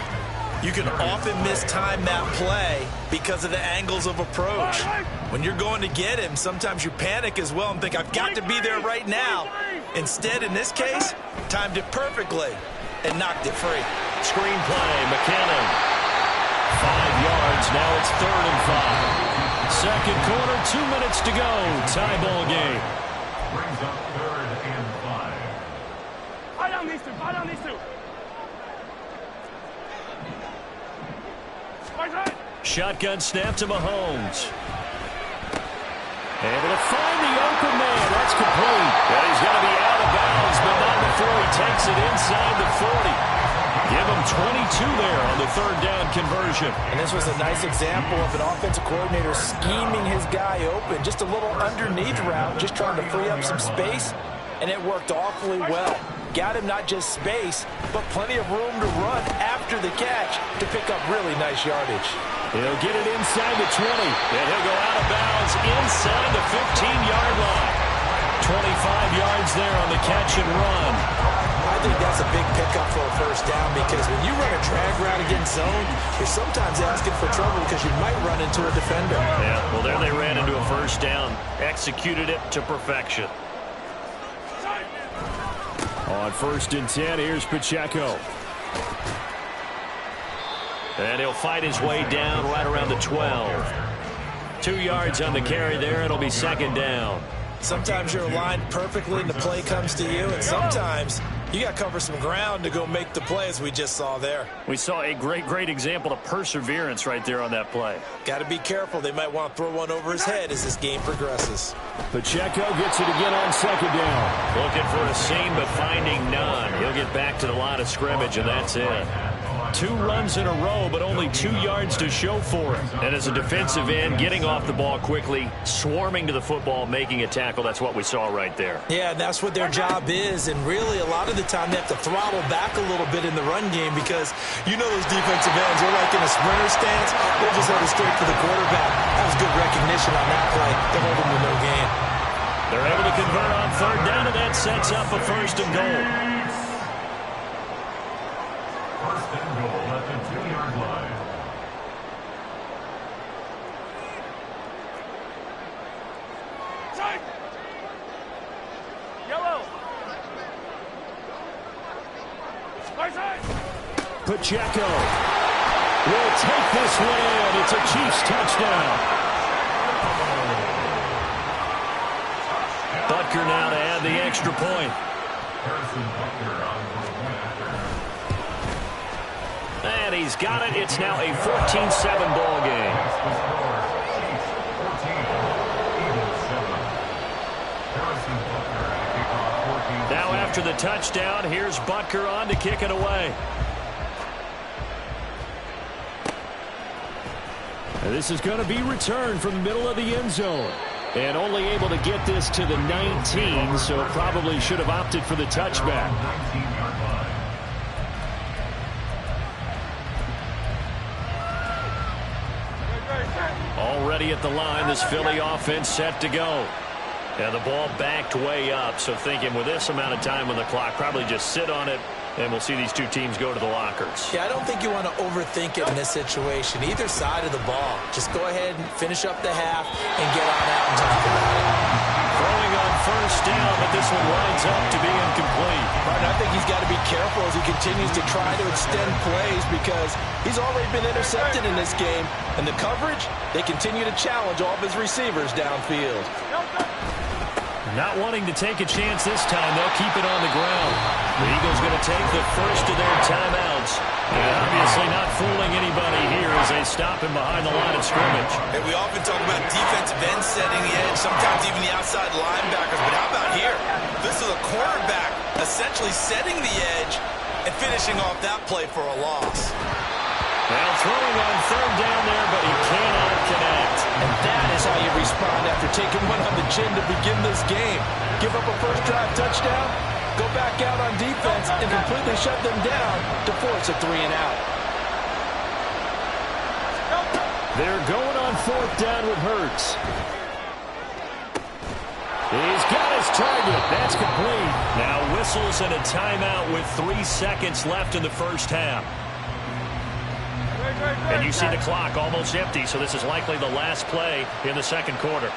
you can often mistime that play because of the angles of approach. When you're going to get him, sometimes you panic as well and think, I've got to be there right now. Instead, in this case, timed it perfectly and knocked it free. Screen play, McKinnon. 5 yards, now it's 3rd and 5. Second quarter, 2 minutes to go. Tie ball game. Brings up 3rd and 5. Fight on these two. Fight on these two. Shotgun snap to Mahomes. Able to find the open man. That's complete. And he's going to be out of bounds, but not before he takes it inside the 40. Give him 22 there on the 3rd down conversion. And this was a nice example of an offensive coordinator scheming his guy open. Just a little underneath route, just trying to free up some space, and it worked awfully well. Got him not just space, but plenty of room to run after the catch to pick up really nice yardage. He'll get it inside the 20, and he'll go out of bounds inside the 15-yard line. 25 yards there on the catch and run. I think that's a big pickup for a first down because when you run a drag route against zone, you're sometimes asking for trouble because you might run into a defender. Yeah, well, there they ran into a first down. Executed it to perfection. On 1st and 10, here's Pacheco. And he'll fight his way down right around the 12. 2 yards on the carry there. It'll be 2nd down. Sometimes you're aligned perfectly and the play comes to you, and sometimes you got to cover some ground to go make the play, as we just saw there. We saw a great example of perseverance right there on that play. Got to be careful. They might want to throw one over his head as this game progresses. Pacheco gets it again on 2nd down. Looking for a seam, but finding none. He'll get back to the line of scrimmage, and that's it. 2 runs in a row, but only 2 yards to show for it. And as a defensive end, getting off the ball quickly, swarming to the football, making a tackle, that's what we saw right there. Yeah, and that's what their job is. And really, a lot of the time, they have to throttle back a little bit in the run game because you know those defensive ends, they're like in a sprinter stance. They're just headed straight for the quarterback. That was good recognition on that play. They're holding to no gain. They're able to convert on 3rd down, and that sets up a 1st and goal. 1st and goal at the 2-yard line. Yellow. Pacheco will take this one in. It's a Chiefs touchdown. Butker now to add the extra point. Harrison Butker on for the point after. And he's got it. It's now a 14-7 ball game. That's the score. Chiefs 14, Eagles 7. Harrison Butker at a kickoff 14. Now after the touchdown, here's Butker on to kick it away. And this is going to be returned from the middle of the end zone. And only able to get this to the 19, so probably should have opted for the touchback. 19-yard line. Already at the line, this Philly offense set to go. And the ball backed way up, so thinking with this amount of time on the clock, probably just sit on it, and we'll see these two teams go to the lockers. Yeah, I don't think you want to overthink it in this situation. Either side of the ball. Just go ahead and finish up the half and get on out and talk about it. Throwing on 1st down, but this one winds up to be incomplete. Martin, I think he's got to be careful as he continues to try to extend plays because he's already been intercepted in this game. And the coverage, they continue to challenge all of his receivers downfield. Not wanting to take a chance this time, they'll keep it on the ground. The Eagles going to take the first of their timeouts. And obviously not fooling anybody here as they stop him behind the line of scrimmage. And we often talk about defensive ends setting the edge, sometimes even the outside linebackers. But how about here? This is a cornerback essentially setting the edge and finishing off that play for a loss. Well, throwing on third down there, but he cannot connect. And that is how you respond after taking one on the chin to begin this game. Give up a first drive touchdown, go back out on defense, and completely shut them down to force a 3-and-out. They're going on fourth down with Hurts. He's got his target. That's complete. Now whistles and a timeout with 3 seconds left in the first half. And you see the clock almost empty, so this is likely the last play in the second quarter.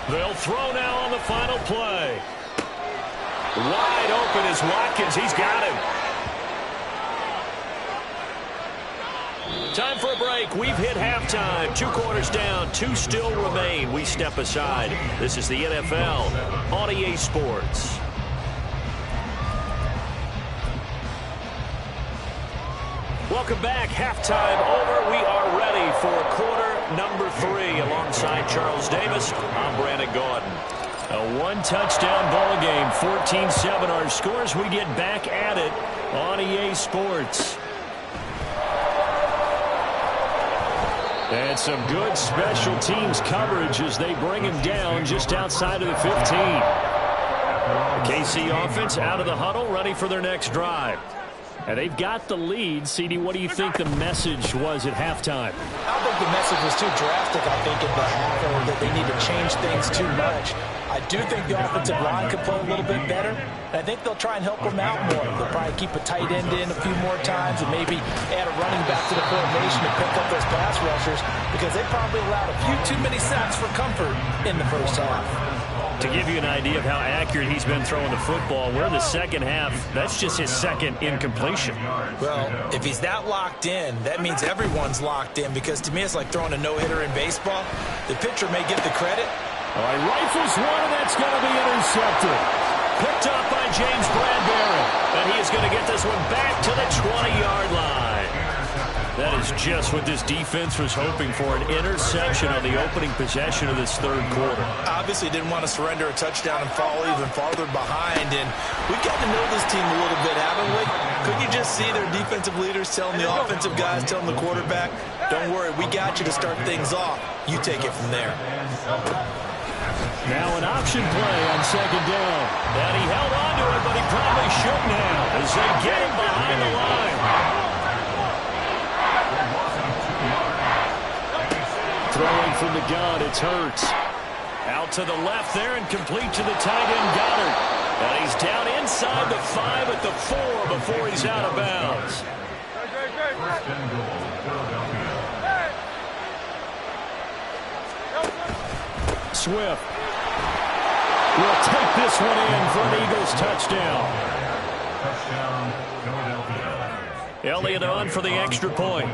They'll throw now on the final play. Wide open is Watkins. He's got him. Time for a break. We've hit halftime. 2 quarters down. 2 still remain. We step aside. This is the NFL on EA Sports. Welcome back. Halftime over. We are ready for quarter number 3. Alongside Charles Davis, I'm Brandon Gaudin. A 1-touchdown ball game. 14-7 our scores. We get back at it on EA Sports. And some good special teams coverage as they bring him down just outside of the 15. The KC offense out of the huddle, ready for their next drive. And they've got the lead. CD, what do you think the message was at halftime? I don't think the message was too drastic, I think, in the half, or that they need to change things too much. I do think the offensive line could play a little bit better. And I think they'll try and help them out more. They'll probably keep a tight end in a few more times and maybe add a running back to the formation to pick up those pass rushers, because they probably allowed a few too many sacks for comfort in the first half. To give you an idea of how accurate he's been throwing the football, we're in the second half. That's just his second incompletion. Well, if he's that locked in, that means everyone's locked in, because to me it's like throwing a no-hitter in baseball. The pitcher may get the credit. All right, rifles one, and that's going to be intercepted. Picked up by James Bradbury. And he is going to get this one back to the 20-yard line. That is just what this defense was hoping for, an interception on the opening possession of this third quarter. Obviously didn't want to surrender a touchdown and fall even farther behind. And we've gotten to know this team a little bit, haven't we? Couldn't you just see their defensive leaders telling the offensive guys, telling the quarterback, don't worry, we got you to start things off. You take it from there. Now an option play on second down. And he held on to it, but he probably shouldn't have, as they get him behind the line. Throwing from the gun, it's Hurts. Out to the left there and complete to the tight end, Goddard. And he's down inside the 5 at the 4 before he's out of bounds. Swift will take this one in for an Eagles touchdown. Elliott on for the extra point.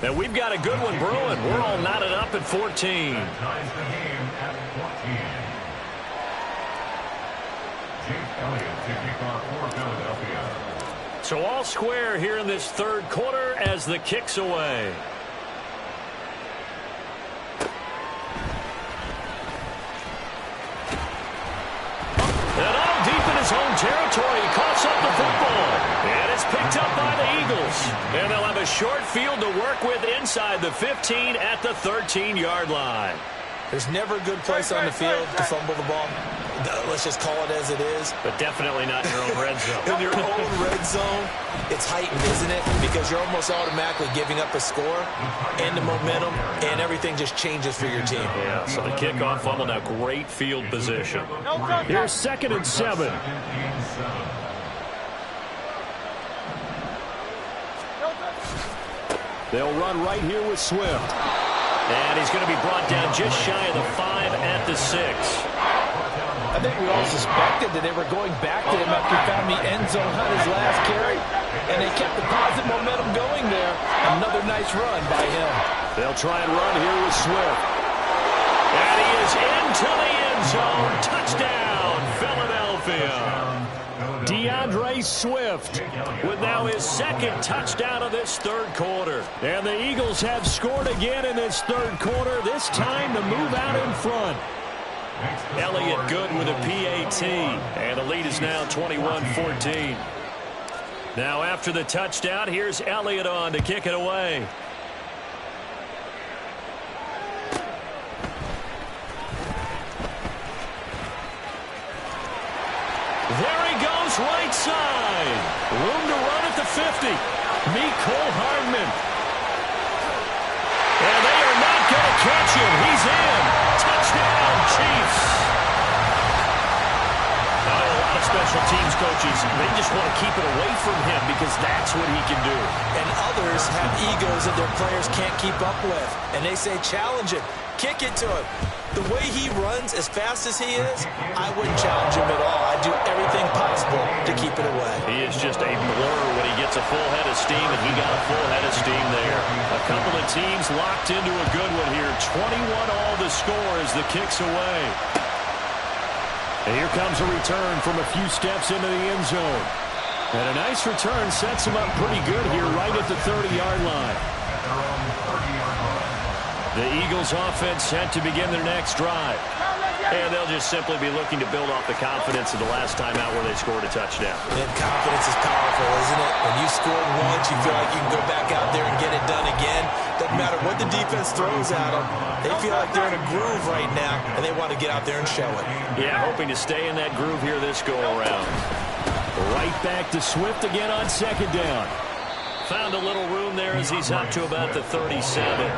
And we've got a good one brewing. We're all knotted up at 14. So all square here in this third quarter as the kick's away. And all deep in his own territory, he coughs up the football. And it's picked up by the Eagles. And they'll have a short field to work with inside the 15 at the 13-yard line. There's never a good place on the field to fumble the ball. Let's just call it as it is. But definitely not in your own red zone. In your own red zone, it's heightened, isn't it? Because you're almost automatically giving up a score and the momentum, and everything just changes for your team. Yeah, so the kickoff fumble, now great field position. Here's 2nd and 7. They'll run right here with Swift. And he's going to be brought down just shy of the 5 at the 6. I think we all suspected that they were going back to him after he found the end zone on his last carry, and they kept the positive momentum going there. Another nice run by him. They'll try and run here with Swift. And he is into the end zone. Touchdown, Philadelphia. DeAndre Swift with now his second touchdown of this third quarter. And the Eagles have scored again in this third quarter, this time to move out in front. Elliott good with a PAT. And the lead is now 21-14. Now after the touchdown, here's Elliott on to kick it away. There he goes, right side. Room to run at the 50. Mecole Hardman. And they are not going to catch him. He's in. Touchdown, Chiefs. Now, a lot of special teams coaches, they just want to keep it away from him because that's what he can do. And others have egos that their players can't keep up with. And they say, challenge him. Kick it to him. The way he runs as fast as he is, I wouldn't challenge him at all. I'd do everything possible to keep it away. He is just a blur when he gets a full head of steam, and he got a full head of steam there. A couple of teams locked into a good one here. 21-all the score as the kick's away. And here comes a return from a few steps into the end zone. And a nice return sets him up pretty good here right at the 30-yard line. The Eagles offense set to begin their next drive. And they'll just simply be looking to build off the confidence of the last time out where they scored a touchdown. And confidence is powerful, isn't it? When you scored once, you feel like you can go back out there and get it done again. Doesn't matter what the defense throws at them. They feel like they're in a groove right now, and they want to get out there and show it. Yeah, hoping to stay in that groove here this go-around. Right back to Swift again on second down. Found a little room there as he's up to about the 37.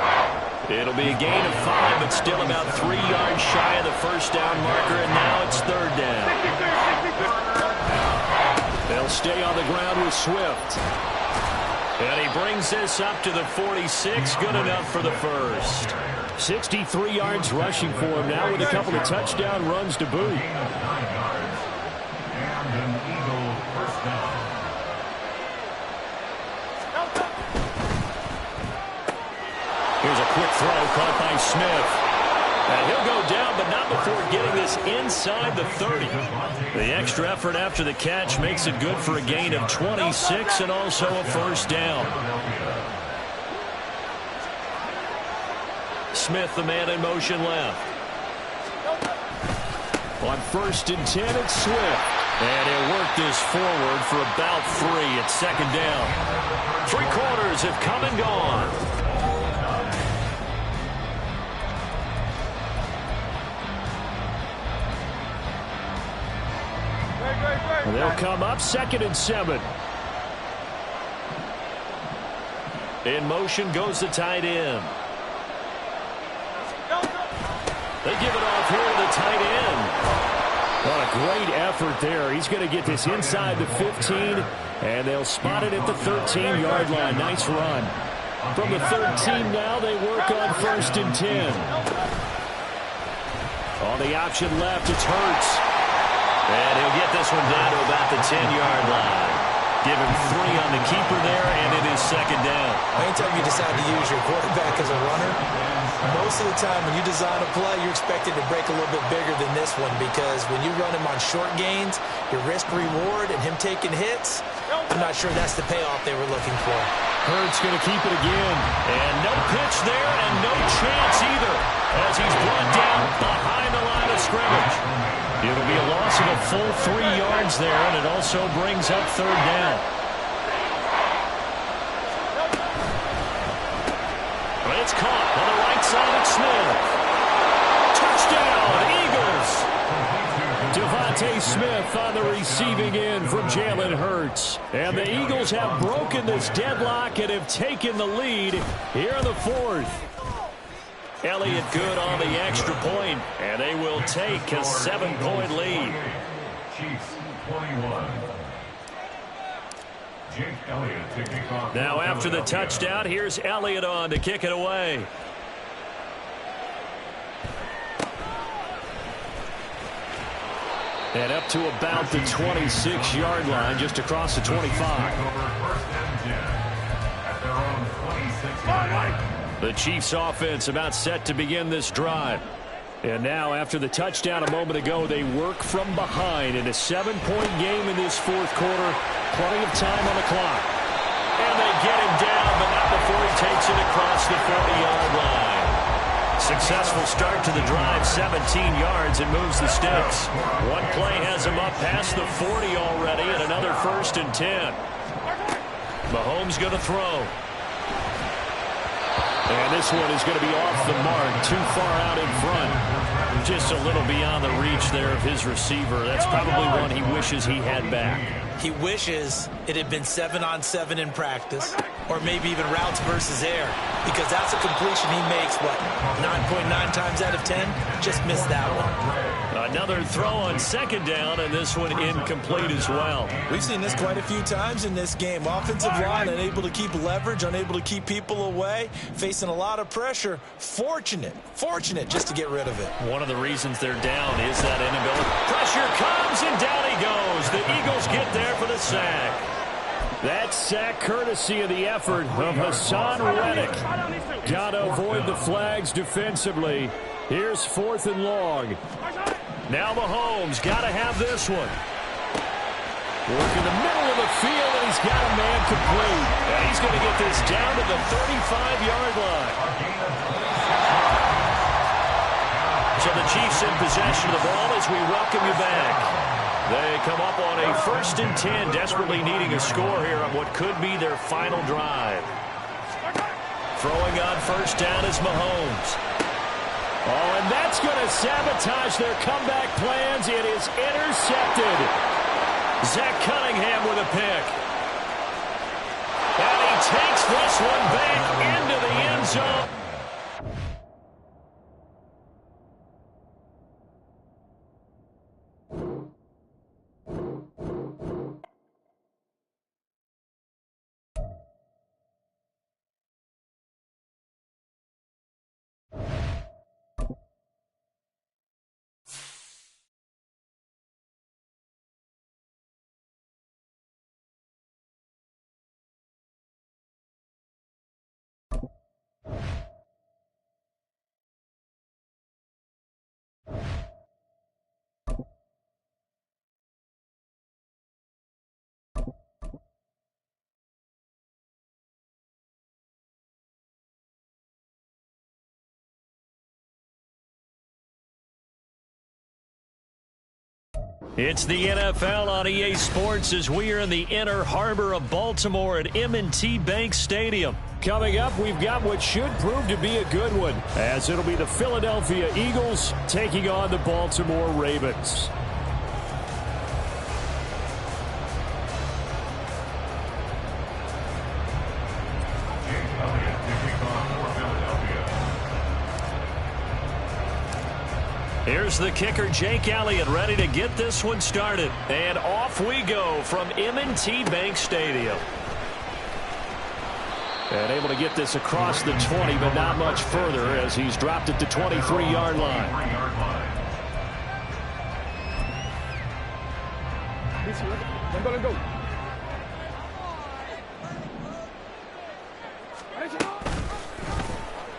It'll be a gain of 5, but still about 3 yards shy of the first down marker, and now it's third down. They'll stay on the ground with Swift. And he brings this up to the 46, good enough for the first. 63 yards rushing for him now with a couple of touchdown runs to boot. Here's a quick throw caught by Smith. And he'll go down, but not before getting this inside the 30. The extra effort after the catch makes it good for a gain of 26 and also a first down. Smith, the man in motion left. On 1st and 10, it's Swift. And he'll work this forward for about 3 at second down. 3 quarters have come and gone. And they'll come up 2nd and 7. In motion goes the tight end. They give it off here to the tight end. What a great effort there. He's going to get this inside the 15, and they'll spot it at the 13-yard line. Nice run. From the 13 now, they work on 1st and 10. On the option left, it's Hurts. And he'll get this one down to about the 10-yard line. Give him 3 on the keeper there, and it is second down. Anytime you decide to use your quarterback as a runner, most of the time when you design a play, you're expected to break a little bit bigger than this one because when you run him on short gains, your risk-reward and him taking hits, I'm not sure that's the payoff they were looking for. Hurts going to keep it again. And no pitch there and no chance either as he's brought down behind the line of scrimmage. It'll be a loss of a full 3 yards there, and it also brings up third down. It's caught on the right side of Smith. Touchdown, Eagles! Devontae Smith on the receiving end from Jalen Hurts. And the Eagles have broken this deadlock and have taken the lead here in the 4th. Elliott good on the extra point, and they will take a 7-point lead. Chiefs 21. Jake Elliott to kick off. Now after the touchdown, here's Elliott on to kick it away. And up to about the 26-yard line, just across the 25. The Chiefs offense about set to begin this drive. And now after the touchdown a moment ago, they work from behind in a 7-point game in this fourth quarter. Plenty of time on the clock. And they get him down, but not before he takes it across the 40-yard line. Successful start to the drive, 17 yards, and moves the sticks. One play has him up past the 40 already, and another 1st and 10. Mahomes going to throw. And this one is going to be off the mark, too far out in front. Just a little beyond the reach there of his receiver. That's probably one he wishes he had back. He wishes it had been 7-on-7 in practice, or maybe even routes versus air, because that's a completion he makes, 9.9 times out of 10? Just missed that one. Another throw on 2nd down, and this one incomplete as well. We've seen this quite a few times in this game. Offensive line unable to keep leverage, unable to keep people away, facing a lot of pressure. Fortunate just to get rid of it. One of the reasons they're down is that inability. Pressure comes, and down he goes. The Eagles get there for the sack. That sack courtesy of the effort of Hassan Reddick. Got to avoid the flags defensively. Here's 4th and long. Now Mahomes got to have this one. Work in the middle of the field, and he's got a man complete. And he's going to get this down to the 35-yard line. So the Chiefs in possession of the ball as we welcome you back. They come up on a 1st and 10, desperately needing a score here on what could be their final drive. Throwing on 1st down is Mahomes. Oh, and that's going to sabotage their comeback plans. It is intercepted. Zach Cunningham with a pick. And he takes this one back into the end zone. It's the NFL on EA Sports as we are in the inner harbor of Baltimore at M&T Bank Stadium. Coming up, we've got what should prove to be a good one, as it'll be the Philadelphia Eagles taking on the Baltimore Ravens. Here's the kicker, Jake Elliott, ready to get this one started. And off we go from M&T Bank Stadium. And able to get this across the 20, but not much further as he's dropped at the 23-yard line.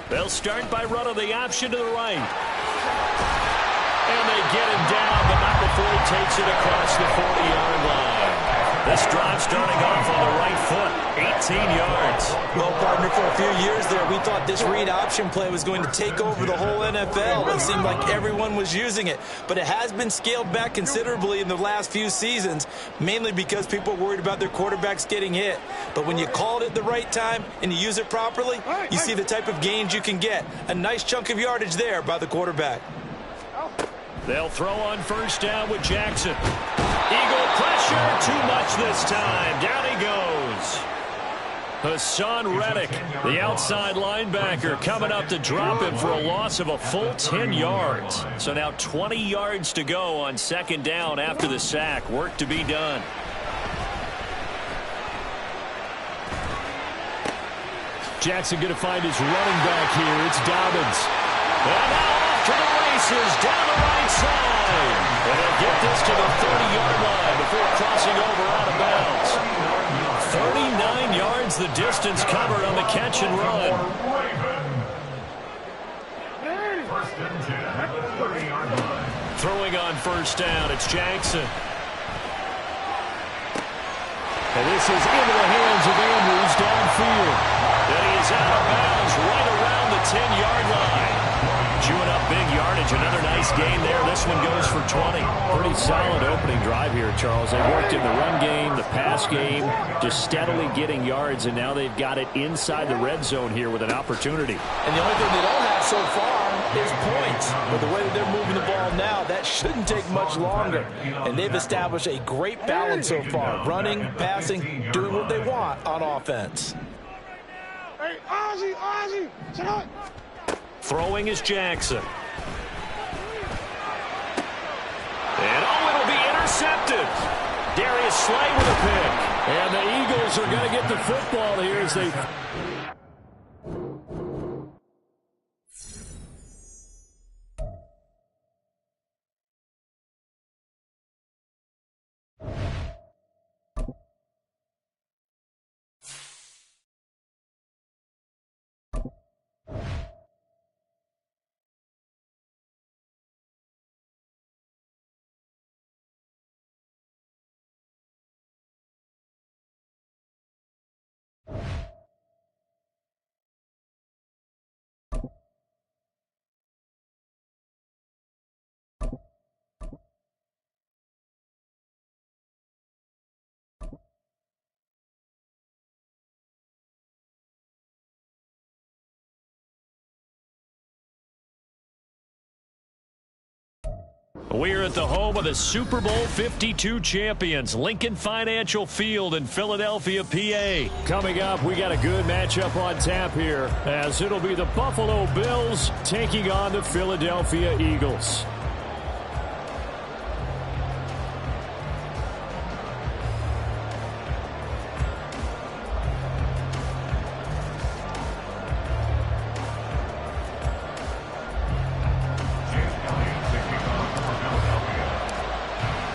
They'll start by running the option to the right. And they get him down, but not before he takes it across the 40-yard line. This drive starting off on the right foot, 18 yards. Well, partner, for a few years there, we thought this read option play was going to take over the whole NFL. It seemed like everyone was using it. But it has been scaled back considerably in the last few seasons, mainly because people are worried about their quarterbacks getting hit. But when you call it at the right time and you use it properly, you see the type of gains you can get. A nice chunk of yardage there by the quarterback. They'll throw on 1st down with Jackson. Eagle pressure, too much this time. Down he goes. Hassan Reddick, the outside linebacker, coming up to drop him for a loss of a full 10 yards. So now 20 yards to go on 2nd down after the sack. Work to be done. Jackson going to find his running back here. It's Dobbins. And now off to the races. races down the right side. And he'll get this to the 30-yard line before crossing over out of bounds. 39 yards the distance covered on the catch and run. First and 10 at the 30-yard line. Throwing on first down, it's Jackson. And this is into the hands of Andrews downfield. And he is out of bounds right around the 10-yard line. Chewing up big yardage. Another nice gain there. This one goes for 20. Pretty solid opening drive here, Charles. They worked in the run game, the pass game, just steadily getting yards, and now they've got it inside the red zone here with an opportunity. And the only thing they don't have so far is points. But the way that they're moving the ball now, that shouldn't take much longer. And they've established a great balance so far. Running, passing, doing what they want on offense. Hey, Ozzie, shut up. Throwing is Jackson. And it'll be intercepted. Darius Slay with a pick. And the Eagles are going to get the football here as they... We're at the home of the Super Bowl 52 champions, Lincoln Financial Field in Philadelphia, PA. Coming up, we got a good matchup on tap here, as it'll be the Buffalo Bills taking on the Philadelphia Eagles.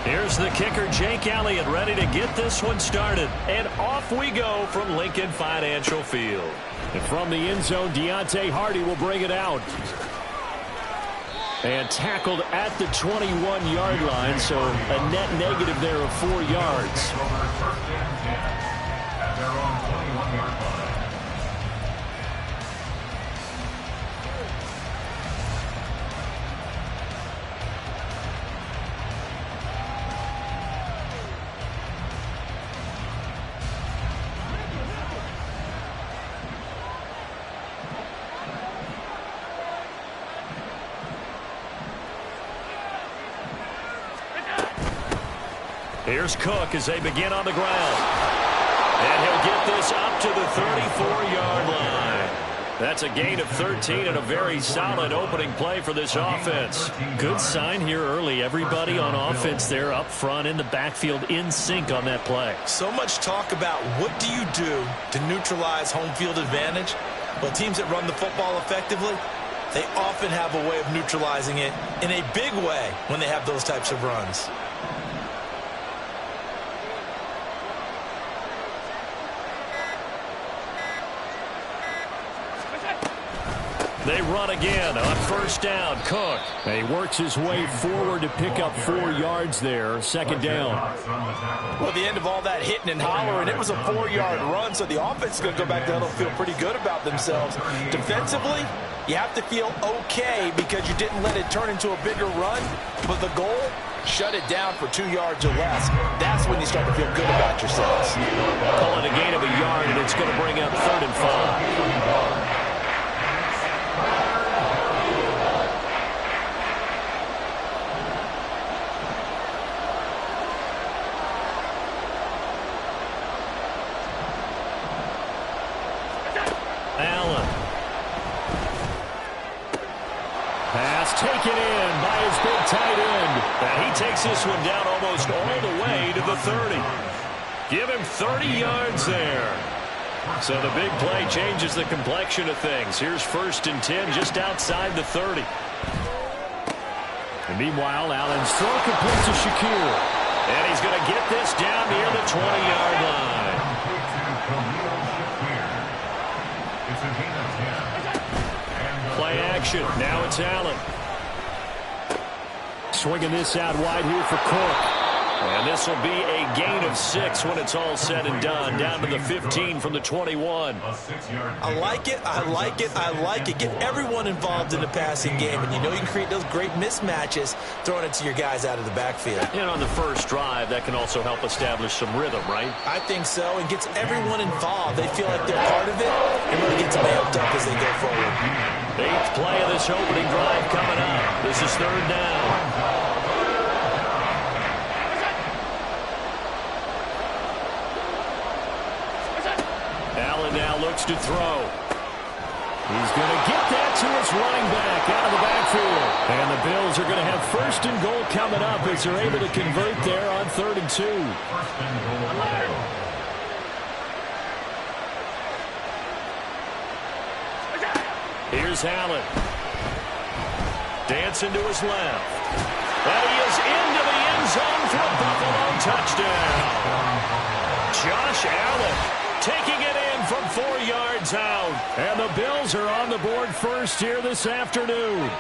Here's the kicker, Jake Elliott, ready to get this one started. And off we go from Lincoln Financial Field. And from the end zone, Deontay Hardy will bring it out. And tackled at the 21-yard line, so a net negative there of 4 yards. First and 10 at their own 21-yard line. Here's Cook as they begin on the ground. And he'll get this up to the 34-yard line. That's a gain of 13 and a very solid opening play for this offense. Good sign here early. Everybody on offense there up front in the backfield in sync on that play. So much talk about what do you do to neutralize home field advantage? Well, teams that run the football effectively, they often have a way of neutralizing it in a big way when they have those types of runs. They run again on first down. Cook. And he works his way forward to pick up 4 yards there. Second down. Well, the end of all that hitting and hollering, it was a 4-yard run, so the offense is going to go back down and feel pretty good about themselves. Defensively, you have to feel okay because you didn't let it turn into a bigger run, but the goal, shut it down for 2 yards or less. That's when you start to feel good about yourselves. Calling a gain of a yard, and it's going to bring up 3rd and 5. Allen. Pass taken in by his big tight end. And he takes this one down almost all the way to the 30. Give him 30 yards there. So the big play changes the complexion of things. Here's 1st and 10 just outside the 30. Meanwhile, Allen's throw complete to Shakir. And he's going to get this down near the 20-yard line. Play action. Now it's Allen. Swinging this out wide here for Cork. And this will be a gain of 6 when it's all said and done. Down to the 15 from the 21. I like it. I like it. I like it. Get everyone involved in the passing game. And you know you can create those great mismatches throwing it to your guys out of the backfield. And on the first drive, that can also help establish some rhythm, right? I think so. And gets everyone involved. They feel like they're part of it. And really gets them amped up as they go forward. 8th play of this opening drive coming up. This is 3rd down. Allen now looks to throw. He's going to get that to his running back out of the backfield. And the Bills are going to have 1st and goal coming up as they're able to convert there on 3rd and 2. Here's Allen. Dancing to his left. And he is into the end zone for a Buffalo touchdown. Josh Allen taking it in from 4 yards out. And the Bills are on the board first here this afternoon.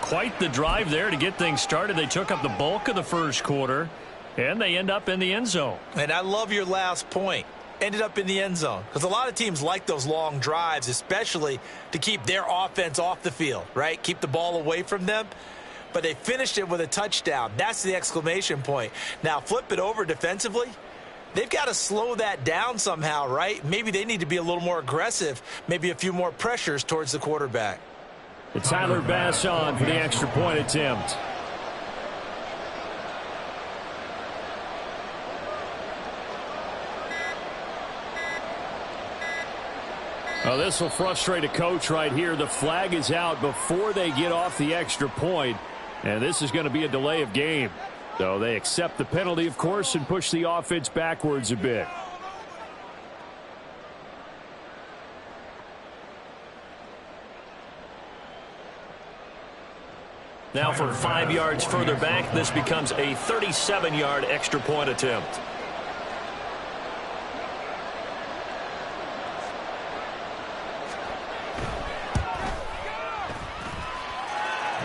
Quite the drive there to get things started. They took up the bulk of the first quarter, and they end up in the end zone. And I love your last point. Ended up in the end zone. Because a lot of teams like those long drives, especially to keep their offense off the field, right? Keep the ball away from them. But they finished it with a touchdown. That's the exclamation point. Now, flip it over defensively. They've got to slow that down somehow, right? Maybe they need to be a little more aggressive. Maybe a few more pressures towards the quarterback. It's Tyler Bass on for the extra point attempt. Well, this will frustrate a coach right here. The flag is out before they get off the extra point, and this is going to be a delay of game. So they accept the penalty, of course, and push the offense backwards a bit. Now from 5 yards further back, this becomes a 37-yard extra point attempt.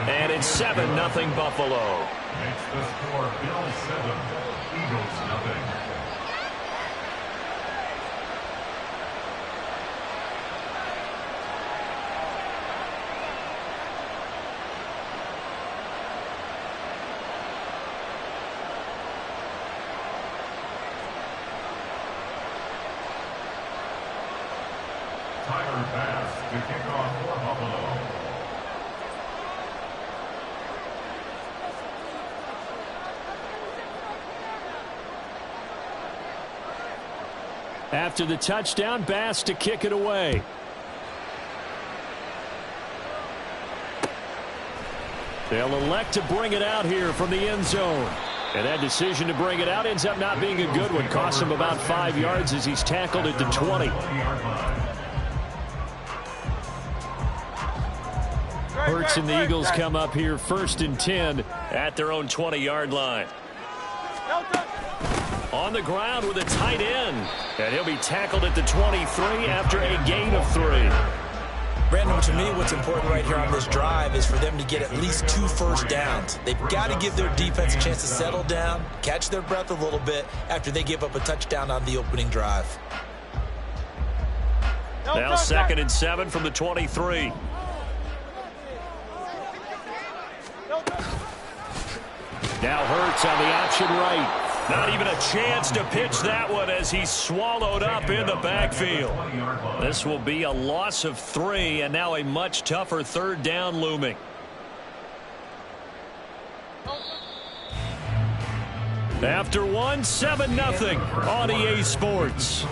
And it's 7-0 Buffalo. Makes the score Bills 7, Eagles nothing. Tyler Bass to kick off for Buffalo. After the touchdown, Bass to kick it away. They'll elect to bring it out here from the end zone. And that decision to bring it out ends up not being a good one. Costs him about 5 yards as he's tackled at the 20. Hurts and the Eagles come up here 1st and 10 at their own 20-yard line. On the ground with a tight end. And he'll be tackled at the 23 after a gain of 3. Brandon, to me, what's important right here on this drive is for them to get at least 2 first downs. They've got to give their defense a chance to settle down, catch their breath a little bit after they give up a touchdown on the opening drive. Now 2nd and 7 from the 23. Now Hurts on the option right. Not even a chance to pitch that one as he's swallowed up in the backfield. This will be a loss of 3 and now a much tougher 3rd down looming. After one, 7-0 on EA Sports.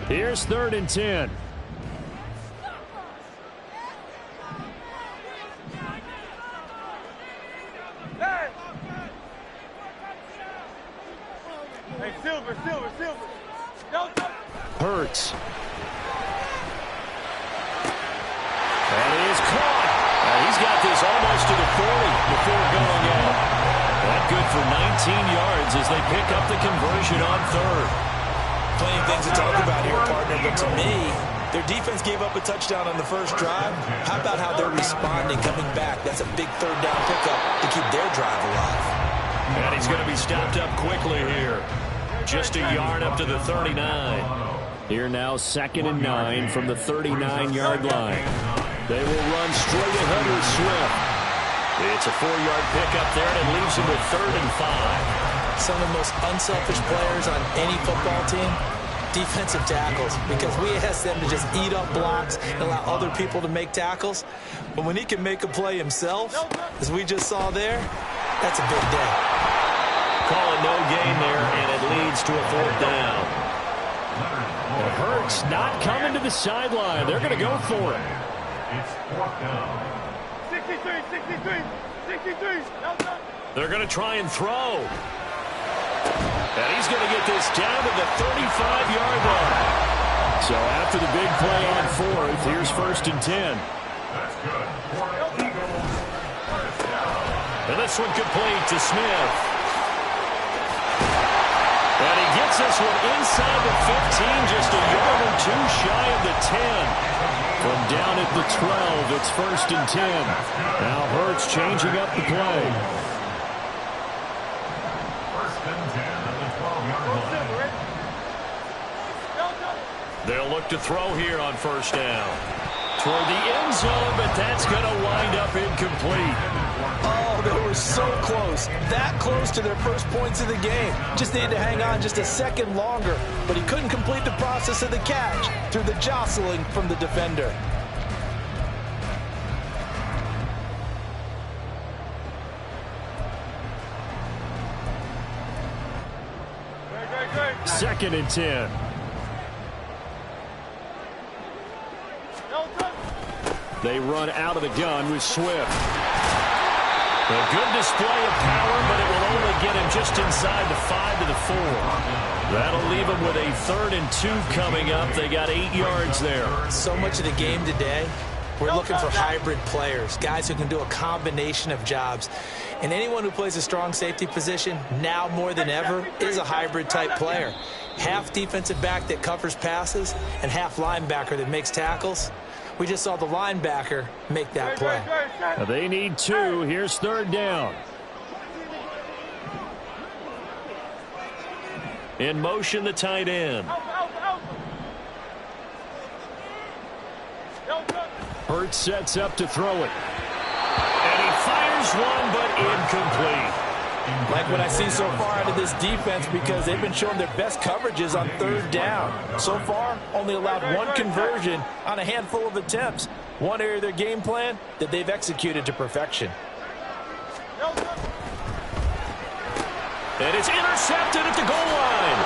Here's 3rd and 10. Hurts. And he is caught. He's got this almost to the 40 before going out. That good for 19 yards as they pick up the conversion on third. Plenty of things to talk about here, partner, but to me, their defense gave up a touchdown on the first drive. How about how they're responding, coming back? That's a big third down pickup to keep their drive alive. And he's going to be stopped up quickly here. Just a yard up to the 39. Here now, 2nd and 9 from the 39-yard line. They will run straight ahead with Swift. It's a 4-yard pickup there, and it leaves them with 3rd and 5. Some of the most unselfish players on any football team, defensive tackles, because we ask them to just eat up blocks and allow other people to make tackles. But when he can make a play himself, as we just saw there, that's a big day. Call it no gain there, and it leads to a 4th down. It hurts not coming to the sideline. They're going to go for it. It's 4th down. 63, 63, 63. They're going to try and throw. And he's going to get this down to the 35-yard line. So after the big play on 4th, here's 1st and 10. That's good. Eagles. First down. And this one complete to Smith. And he gets this one inside the 15, just a yard or two shy of the 10. From down at the 12, it's 1st and 10. Now Hurts changing up the play. 1st and 10 at the 12-yard line. They'll look to throw here on 1st down. Toward the end zone, but that's going to wind up incomplete. Oh, they were so close. That close to their first points of the game. Just needed to hang on just a second longer, but he couldn't complete the process of the catch through the jostling from the defender. Second and 10. They run out of the gun with Swift. A good display of power, but it will only get him just inside the 5 to the 4. That'll leave him with a 3rd and 2 coming up. They got 8 yards there. So much of the game today, we're looking for hybrid players, guys who can do a combination of jobs. And anyone who plays a strong safety position, now more than ever, is a hybrid type player. Half defensive back that covers passes and half linebacker that makes tackles. We just saw the linebacker make that play. They need 2. Here's 3rd down. In motion, the tight end. Hurts sets up to throw it. And he fires one, but incomplete. Like what I see so far out of this defense, because they've been showing their best coverages on 3rd down. So far, only allowed 1 conversion on a handful of attempts. One area of their game plan that they've executed to perfection. And it's intercepted at the goal line.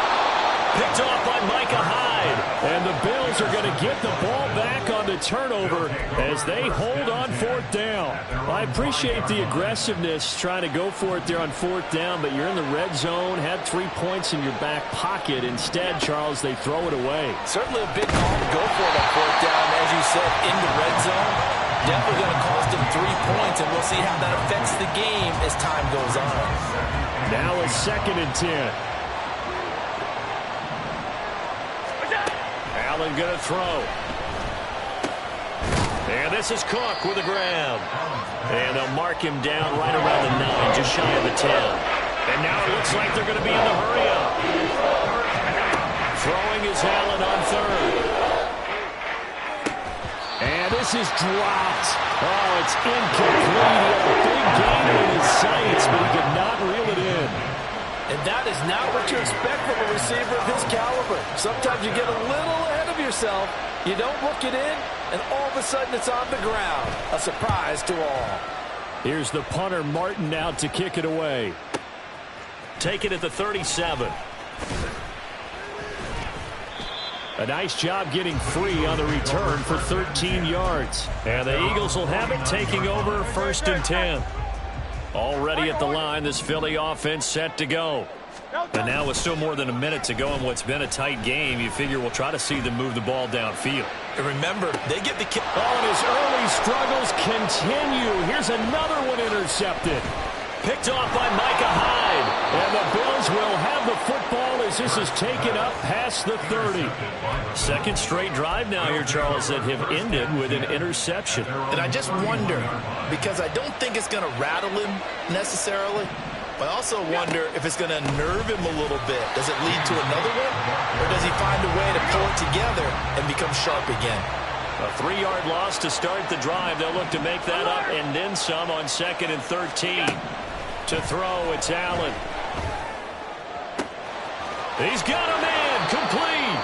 Picked off by Micah Hyde. And the Bills are going to get the ball back on the turnover as they hold on 4th down. I appreciate the aggressiveness trying to go for it there on 4th down, but you're in the red zone, had 3 points in your back pocket. Instead, Charles, they throw it away. Certainly a big call to go for it on 4th down, as you said, in the red zone. Definitely going to cost them 3 points, and we'll see how that affects the game as time goes on. Now it's 2nd and 10. Allen going to throw. And this is Cook with a grab. And they'll mark him down right around the 9, just shy of the 10. And now it looks like they're going to be in the hurry-up. Throwing is Allen on 3rd. And this is dropped. Oh, it's incomplete. He had a big gain in his sights, but he could not reel it in. And that is not what you expect from a receiver of his caliber. Sometimes you get a little ahead of yourself. You don't look it in, and all of a sudden it's on the ground. A surprise to all. Here's the punter, Martin, out to kick it away. Take it at the 37. A nice job getting free on the return for 13 yards. And the Eagles will have it, taking over 1st and 10. Already at the line, this Philly offense set to go. And now with still more than a minute to go in what's been a tight game, you figure we'll try to see them move the ball downfield. And remember, they get the kick. Oh, and his early struggles continue. Here's another one intercepted. Picked off by Micah Hyde. And the Bills will have the football as this is taken up past the 30. Second straight drive now here, Charles, that have ended with an interception. And I just wonder, because I don't think it's going to rattle him necessarily, but I also wonder if it's going to nerve him a little bit. Does it lead to another one? Or does he find a way to pull it together and become sharp again? A 3-yard loss to start the drive. They'll look to make that up and then some on 2nd and 13. To throw, it's Allen. He's got a man, complete.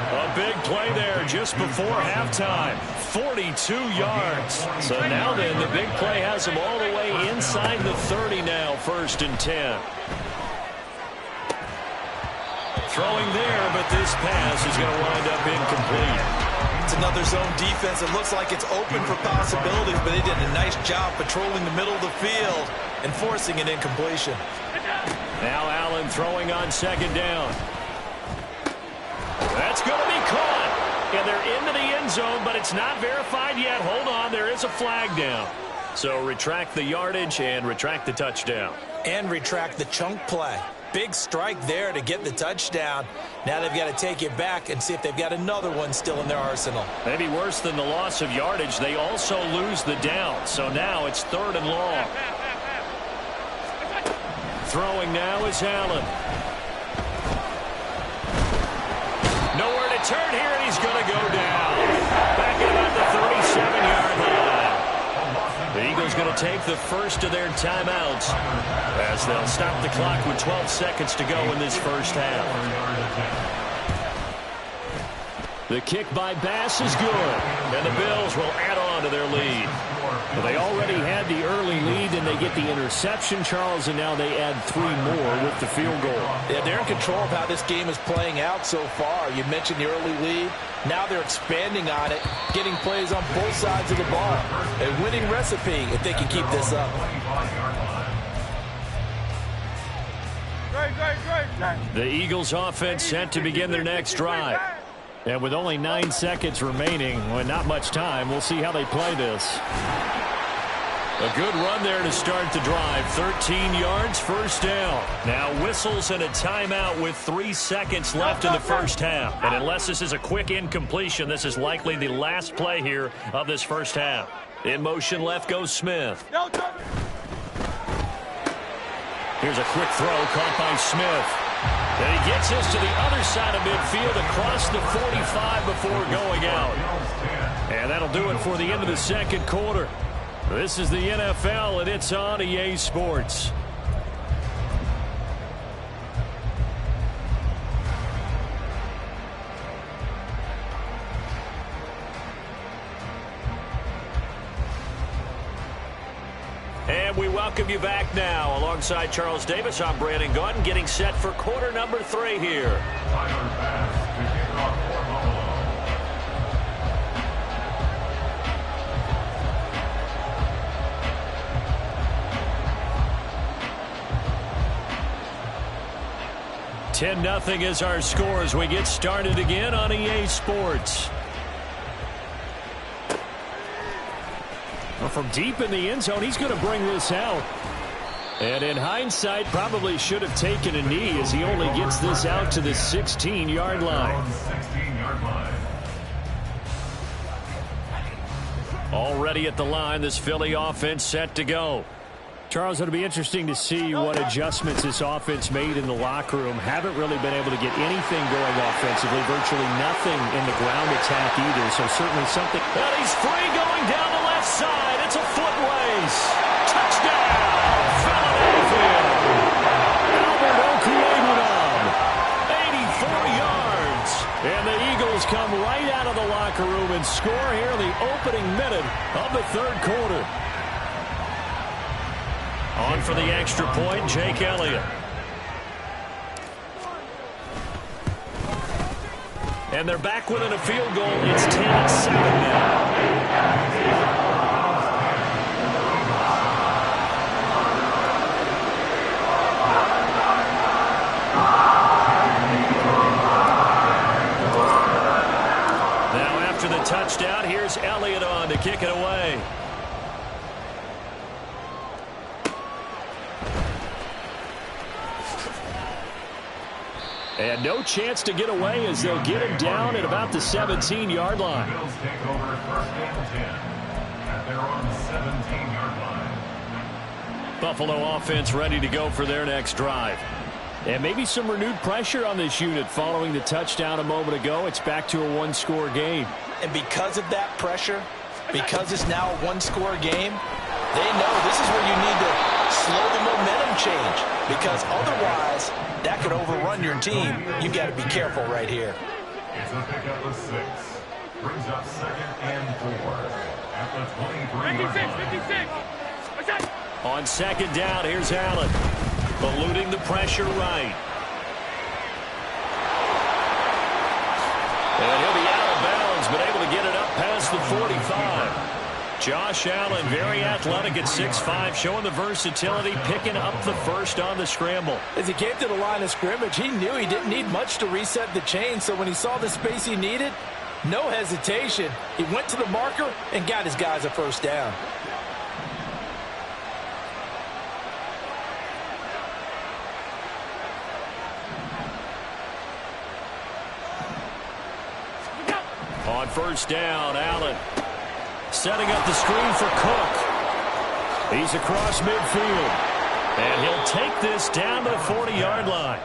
A big play there just before halftime. 42 yards. So now then, the big play has him all the way inside the 30 now, 1st and 10. Throwing there, but this pass is going to wind up incomplete. It's another zone defense. It looks like it's open for possibilities, but they did a nice job patrolling the middle of the field and forcing an incompletion. Now Allen throwing on 2nd down. That's going to be caught. And they're into the end zone, but it's not verified yet. Hold on, there is a flag down. So retract the yardage and retract the touchdown. And retract the chunk play. Big strike there to get the touchdown. Now they've got to take it back and see if they've got another one still in their arsenal. Maybe worse than the loss of yardage, they also lose the down. So now it's 3rd and long. Throwing now is Allen. Nowhere to turn here, and he's going to go down. Back at about the 37-yard line. The Eagles going to take the first of their timeouts as they'll stop the clock with 12 seconds to go in this first half. The kick by Bass is good. And the Bills will add on to their lead. Well, they already had the early lead, and they get the interception, Charles, and now they add 3 more with the field goal. Yeah, they're in control of how this game is playing out so far. You mentioned the early lead. Now they're expanding on it, getting plays on both sides of the ball. A winning recipe if they can keep this up. The Eagles offense set to begin their next drive. And with only 9 seconds remaining, well, not much time, we'll see how they play this. A good run there to start the drive. 13 yards, 1st down. Now whistles and a timeout with 3 seconds left in the first half. And unless this is a quick incompletion, this is likely the last play here of this first half. In motion left goes Smith. Here's a quick throw caught by Smith. And he gets this to the other side of midfield across the 45 before going out. And that'll do it for the end of the second quarter. This is the NFL, and it's on EA Sports. And we welcome you back now. Alongside Charles Davis, I'm Brandon Gaudin, getting set for quarter number 3 here. Tyler Bass to kick off for Buffalo. $10-0 is our score as we get started again on EA Sports. Well, from deep in the end zone, he's going to bring this out. And in hindsight, probably should have taken a knee as he only gets this out to the 16-yard line. 16-yard line. Already at the line, this Philly offense set to go. Charles, it'll be interesting to see what adjustments this offense made in the locker room. Haven't really been able to get anything going offensively, virtually nothing in the ground attack either, so certainly something. And he's free going down the left side. It's a foot race. Touchdown, Philadelphia. Albert Okwuegbunam, 84 yards. and the Eagles come right out of the locker room and score here in the opening minute of the third quarter. On for the extra point, Jake Elliott. And they're back within a field goal. It's 10-7 now. touchdown. Here's Elliott on to kick it away. And no chance to get away as they'll get him down at about the 17-yard line. Bills take over 1st and 10 at their own 17-yard line. Buffalo offense ready to go for their next drive. And maybe some renewed pressure on this unit following the touchdown a moment ago. It's back to a one-score game. And because of that pressure, because it's now a one-score game, they know this is where you need to slow the momentum change, because otherwise that could overrun your team. You've got to be careful right here. It's a pickup of 6. Brings up 2nd and 4 at the 23-yard line. On 2nd down, here's Allen. Eluding the pressure right. And he'll be out of bounds, but able to get it up past the 45. Josh Allen, very athletic at 6'5", showing the versatility, picking up the first on the scramble. As he came to the line of scrimmage, he knew he didn't need much to reset the chain, so when he saw the space he needed, no hesitation. He went to the marker and got his guys a first down. On 1st down, Allen setting up the screen for Cook. He's across midfield. And he'll take this down to the 40-yard line.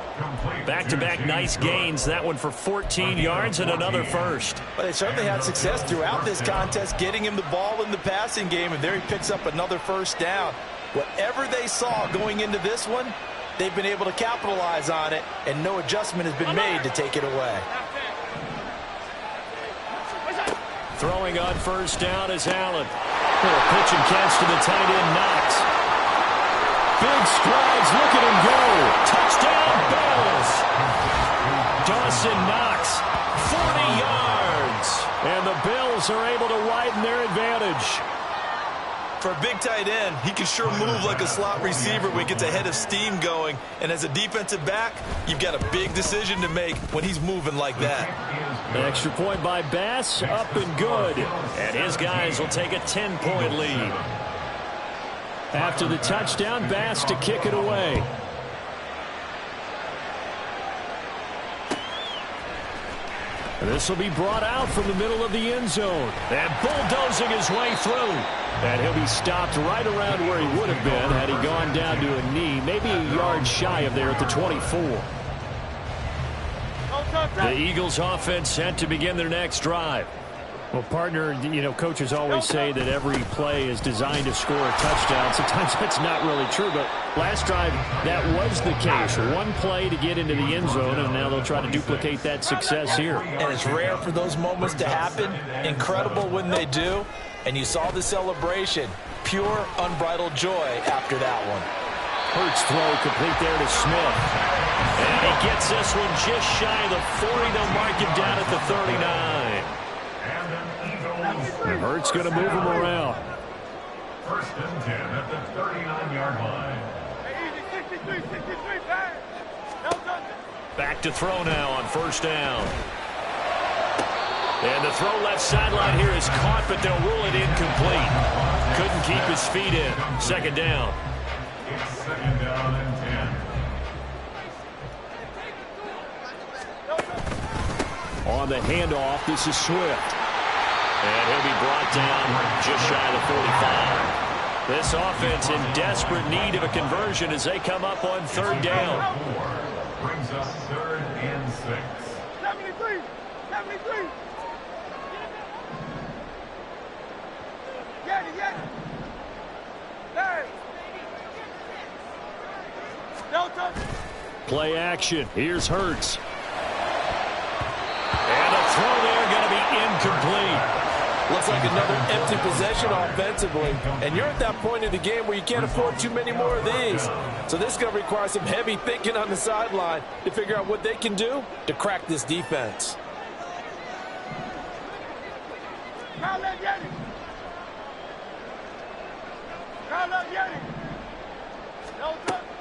Back-to-back nice gains. That one for 14 yards and another first. But they certainly had success throughout this contest, getting him the ball in the passing game, and there he picks up another first down. Whatever they saw going into this one, they've been able to capitalize on it, and no adjustment has been made to take it away. Throwing on 1st down is Allen. Little pitch and catch to the tight end, Knox. Big strides, look at him go. Touchdown, Bills. Dawson Knox, 40 yards. And the Bills are able to widen their advantage. For a big tight end, he can sure move like a slot receiver when he gets a head of steam going. And as a defensive back, you've got a big decision to make when he's moving like that. An extra point by Bass, up and good. And his guys will take a 10-point lead. After the touchdown, Bass to kick it away. This will be brought out from the middle of the end zone. And bulldozing his way through. And he'll be stopped right around where he would have been had he gone down to a knee, maybe a yard shy of there at the 24. The Eagles offense set to begin their next drive. Well, partner, you know, coaches always say that every play is designed to score a touchdown. Sometimes that's not really true, but last drive, that was the case. One play to get into the end zone, and now they'll try to duplicate that success here. And it's rare for those moments to happen. Incredible when they do. And you saw the celebration. Pure, unbridled joy after that one. Hurts throw complete there to Smith. And he gets this one just shy of the 40. They'll mark him down at the 39. And Hurts going to move him around. 1st and 10 at the 39-yard line. Back to throw now on 1st down. And the throw left sideline here is caught, but they'll rule it incomplete. Couldn't keep his feet in. 2nd down. It's 2nd down and 10. On the handoff, this is Swift. And he'll be brought down just shy of the 45. This offense in desperate need of a conversion as they come up on 3rd down. Brings up 3rd and 6. 73. Get it. Hey. Delta. Play action. Here's Hurts. And a throw there going to be incomplete. Looks like another empty possession offensively. And you're at that point in the game where you can't afford too many more of these. So this is going to require some heavy thinking on the sideline to figure out what they can do to crack this defense.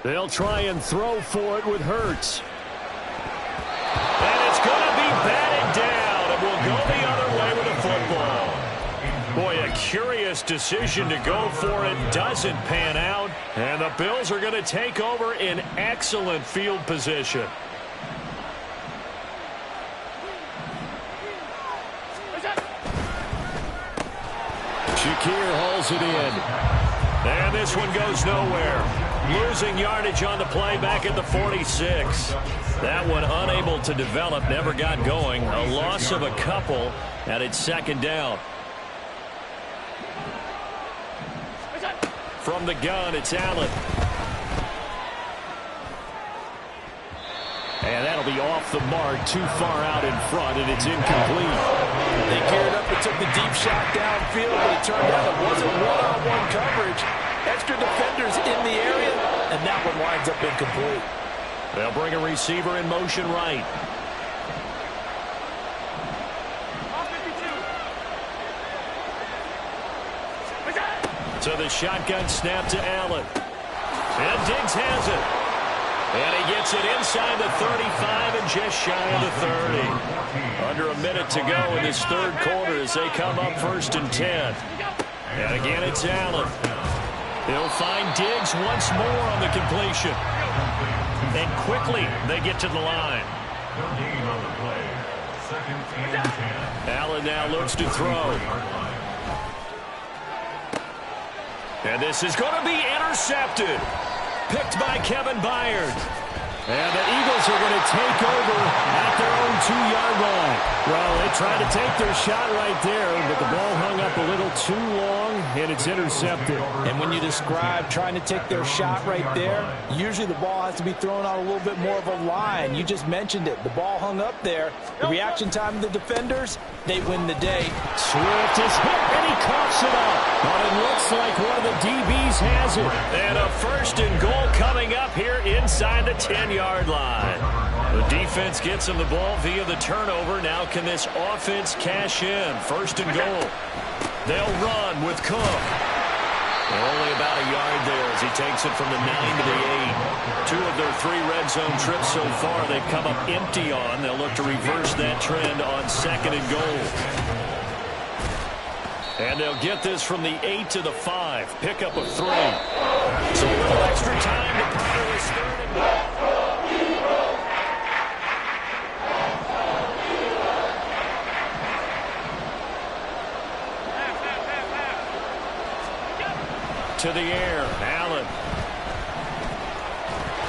They'll try and throw for it with Hurts. And it's going to be batted down, and we'll go the other way with the football. curious decision to go for it. Doesn't pan out. And the Bills are going to take over in excellent field position. Shakir hauls it in. And this one goes nowhere. Losing yardage on the play back at the 46. That one unable to develop, never got going. A loss of a couple, and it's second down. From the gun, it's Allen. And that'll be off the mark, too far out in front, and it's incomplete. They geared up and took the deep shot downfield, but it turned out it wasn't one-on-one coverage. Extra defenders in the area, and that one winds up incomplete. They'll bring a receiver in motion right. So the shotgun snap to Allen. And Diggs has it. And he gets it inside the 35 and just shy of the 30. Under a minute to go in this third quarter as they come up 1st and 10. And again, it's Allen. He'll find Diggs once more on the completion. And quickly they get to the line. Allen now looks to throw. And this is going to be intercepted. Picked by Kevin Byard. And the Eagles are going to take over at their own 2-yard line. Well, they tried to take their shot right there, but the ball hung up a little too long, and it's intercepted. And when you describe trying to take their shot right there, usually the ball has to be thrown out a little bit more of a line. You just mentioned it. The ball hung up there. The reaction time of the defenders, they win the day. Swift is hit, and he coughs it up. But it looks like one of the DBs has it. And a 1st and goal coming up here inside the 10-yard line. The defense gets him the ball via the turnover. Now can this offense cash in? 1st and goal. They'll run with Cook. Only about a yard there as he takes it from the 9 to the 8. 2 of their 3 red zone trips so far they've come up empty on. They'll look to reverse that trend on 2nd and goal. And they'll get this from the 8 to the 5. Pickup of 3. So a little extra time to cover this 3rd and goal. To the air, Allen.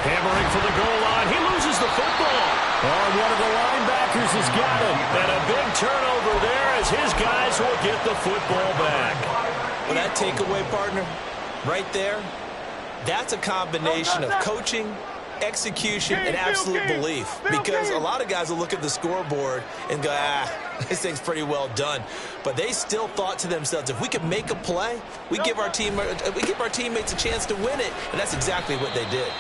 Hammering for the goal line. He loses the football. Oh, one of the linebackers has got him. And a big turnover there as his guys will get the football back. Well, that takeaway, partner, right there, that's a combination of coaching, execution, and absolute belief. Because a lot of guys will look at the scoreboard and go, this thing's pretty well done. But they still thought to themselves, if we can make a play, we give our teammates a chance to win it. And that's exactly what they did.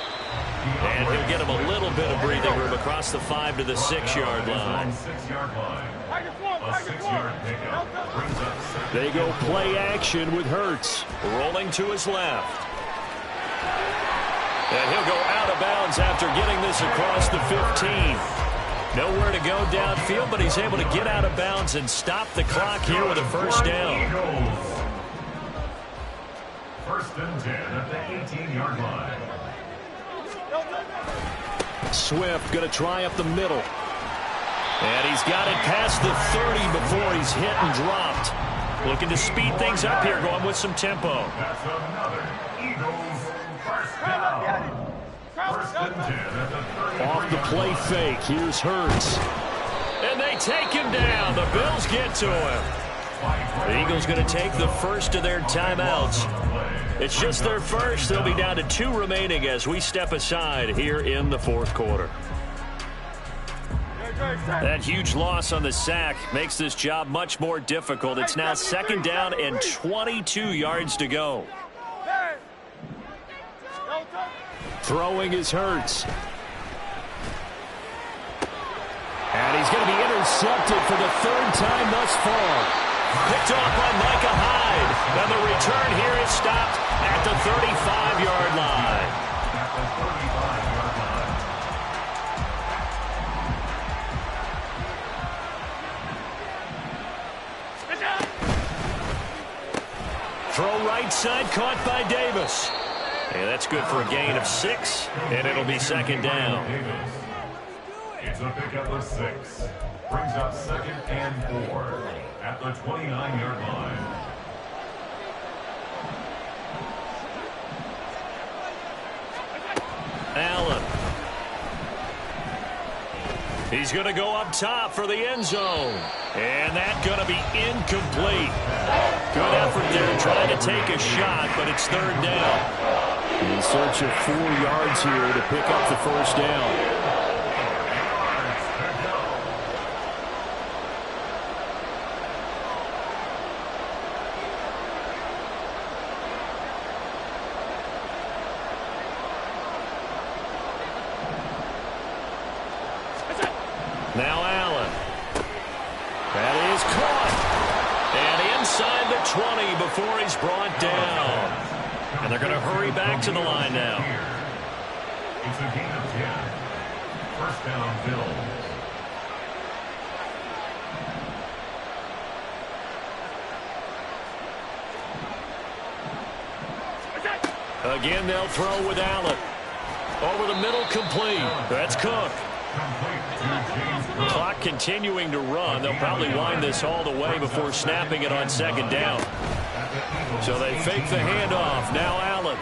And he'll get him a little bit of breathing room across the 5 to the 6-yard line. They go play action with Hurts. Rolling to his left. And he'll go out of bounds after getting this across the 15. Nowhere to go downfield, but he's able to get out of bounds and stop the clock here with a 1st down. 1st and 10 at the 18-yard line. Swift going to try up the middle. And he's got it past the 30 before he's hit and dropped. Looking to speed things up here, going with some tempo. That's another Eagles 1st down. 1st and 10 at the 30. Off the play fake, here's Hurts. And they take him down. The Bills get to him. The Eagles going to take the first of their timeouts. It's just their first. They'll be down to 2 remaining as we step aside here in the 4th quarter. That huge loss on the sack makes this job much more difficult. It's now 2nd down and 22 yards to go. Throwing is Hurts. And he's going to be intercepted for the 3rd time thus far. Picked off by Micah Hyde. And the return here is stopped at the 35-yard line. Throw right side, caught by Davis. And that's good for a gain of 6, and it'll be second down. It's a pickup of 6. Brings up 2nd and 4 at the 29-yard line. Allen. He's going to go up top for the end zone. And that's going to be incomplete. Good effort there trying to take a shot, but it's third down. In search of 4 yards here to pick up the first down. Now Allen. That is caught. And inside the 20 before he's brought down. And they're going to hurry back to the line now. It's a gain of 10. First down, Bills. Again, they'll throw with Allen. Over the middle, complete. That's Cook. Clock continuing to run. They'll probably wind this all the way before snapping it on second down. So they fake the handoff. Now Allen.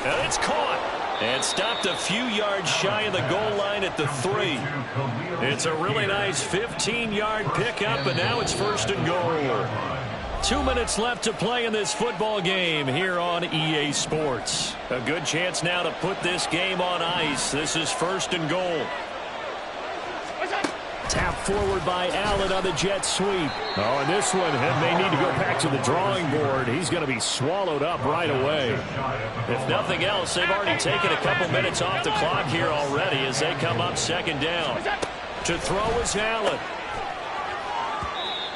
And it's caught. And stopped a few yards shy of the goal line at the 3. It's a really nice 15-yard pickup, and now it's first and goal. 2 minutes left to play in this football game here on EA Sports. A good chance now to put this game on ice. This is first and goal. Tap forward by Allen on the jet sweep. Oh, and this one may need to go back to the drawing board. He's going to be swallowed up right away. If nothing else, they've already taken a couple minutes off the clock here already as they come up second down. To throw is Allen.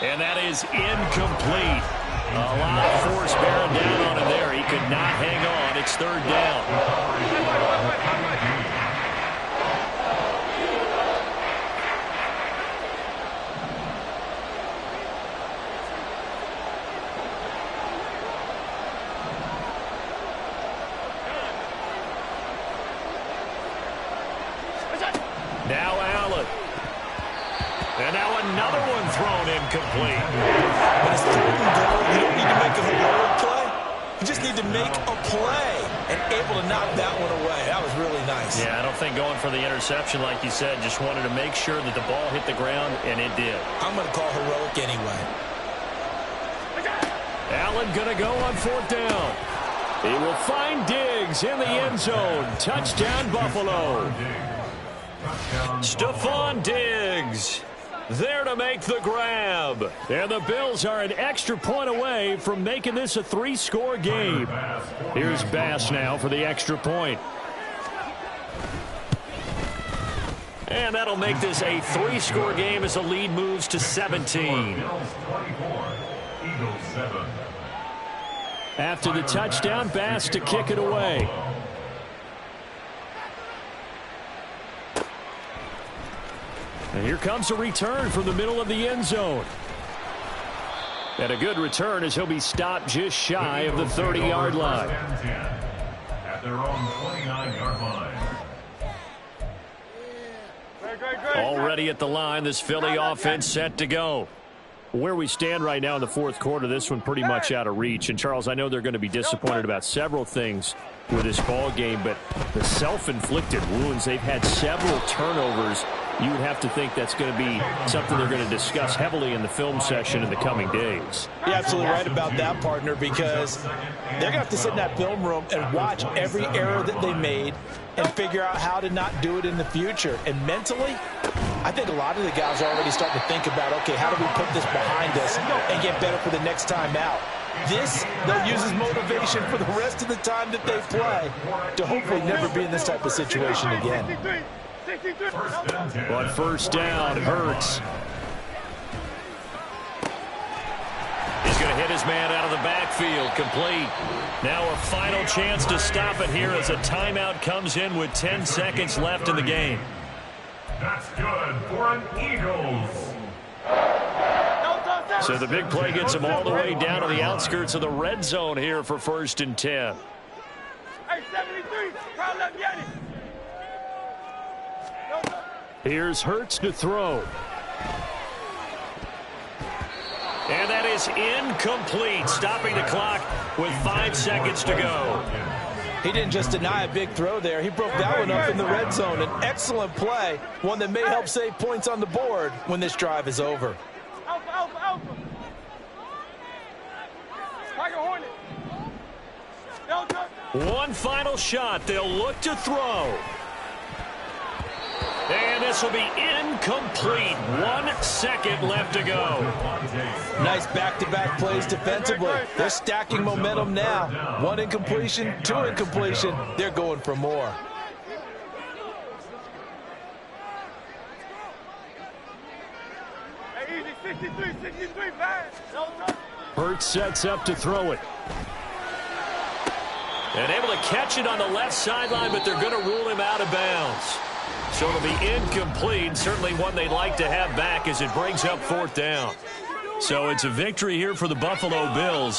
And that is incomplete. A lot of force bearing down on him there. He could not hang on. It's third down. Now Allen. And now another one thrown incomplete. When it's third and goal, you don't need to make a heroic play. You just need to make a play and able to knock that one away. That was really nice. Yeah, I don't think going for the interception, like you said, just wanted to make sure that the ball hit the ground, and it did. I'm going to call heroic anyway. Allen going to go on fourth down. He will find Diggs in the end zone. Touchdown, Buffalo. Stephon Diggs there to make the grab. And the Bills are an extra point away from making this a 3-score game. Here's Bass now for the extra point. And that'll make this a 3-score game as the lead moves to 17. After the touchdown, Bass to kick it away. And here comes a return from the middle of the end zone. And a good return as he'll be stopped just shy of the 30-yard line. At their own 29-yard line. Already at the line, this Philly offense set to go. Where we stand right now in the fourth quarter, this one pretty much out of reach. And, Charles, I know they're going to be disappointed about several things with this ball game, but the self-inflicted wounds, they've had several turnovers. You would have to think that's going to be something they're going to discuss heavily in the film session in the coming days. You're absolutely right about that, partner, because they're going to have to sit in that film room and watch every error that they made and figure out how to not do it in the future. And mentally, I think a lot of the guys are already starting to think about, okay, how do we put this behind us and get better for the next time out? This, they'll use as motivation for the rest of the time that they play to hopefully never be in this type of situation again. But first down, Hurts. He's going to hit his man out of the backfield, complete. Now a final chance to stop it here as a timeout comes in with 10 seconds left in the game. That's good for an Eagles. So the big play gets him all the way down to the outskirts of the red zone here for 1st and 10. Hey, 73, crowd left, get it. Here's Hurts to throw. And that is incomplete, stopping the clock with 5 seconds to go. He didn't just deny a big throw there. He broke that one up in the red zone. An excellent play, one that may help save points on the board when this drive is over. Alpha, alpha, alpha. Tiger Hornet. Delta. One final shot. They'll look to throw. And this will be incomplete. 1 second left to go. Nice back-to-back plays defensively. They're stacking momentum now. 1 incompletion, 2 incompletion. They're going for more. Hey, easy, 63, fast. Delta. Hurts sets up to throw it. And able to catch it on the left sideline, but they're going to rule him out of bounds. So it'll be incomplete, certainly one they'd like to have back as it brings up 4th down. So it's a victory here for the Buffalo Bills.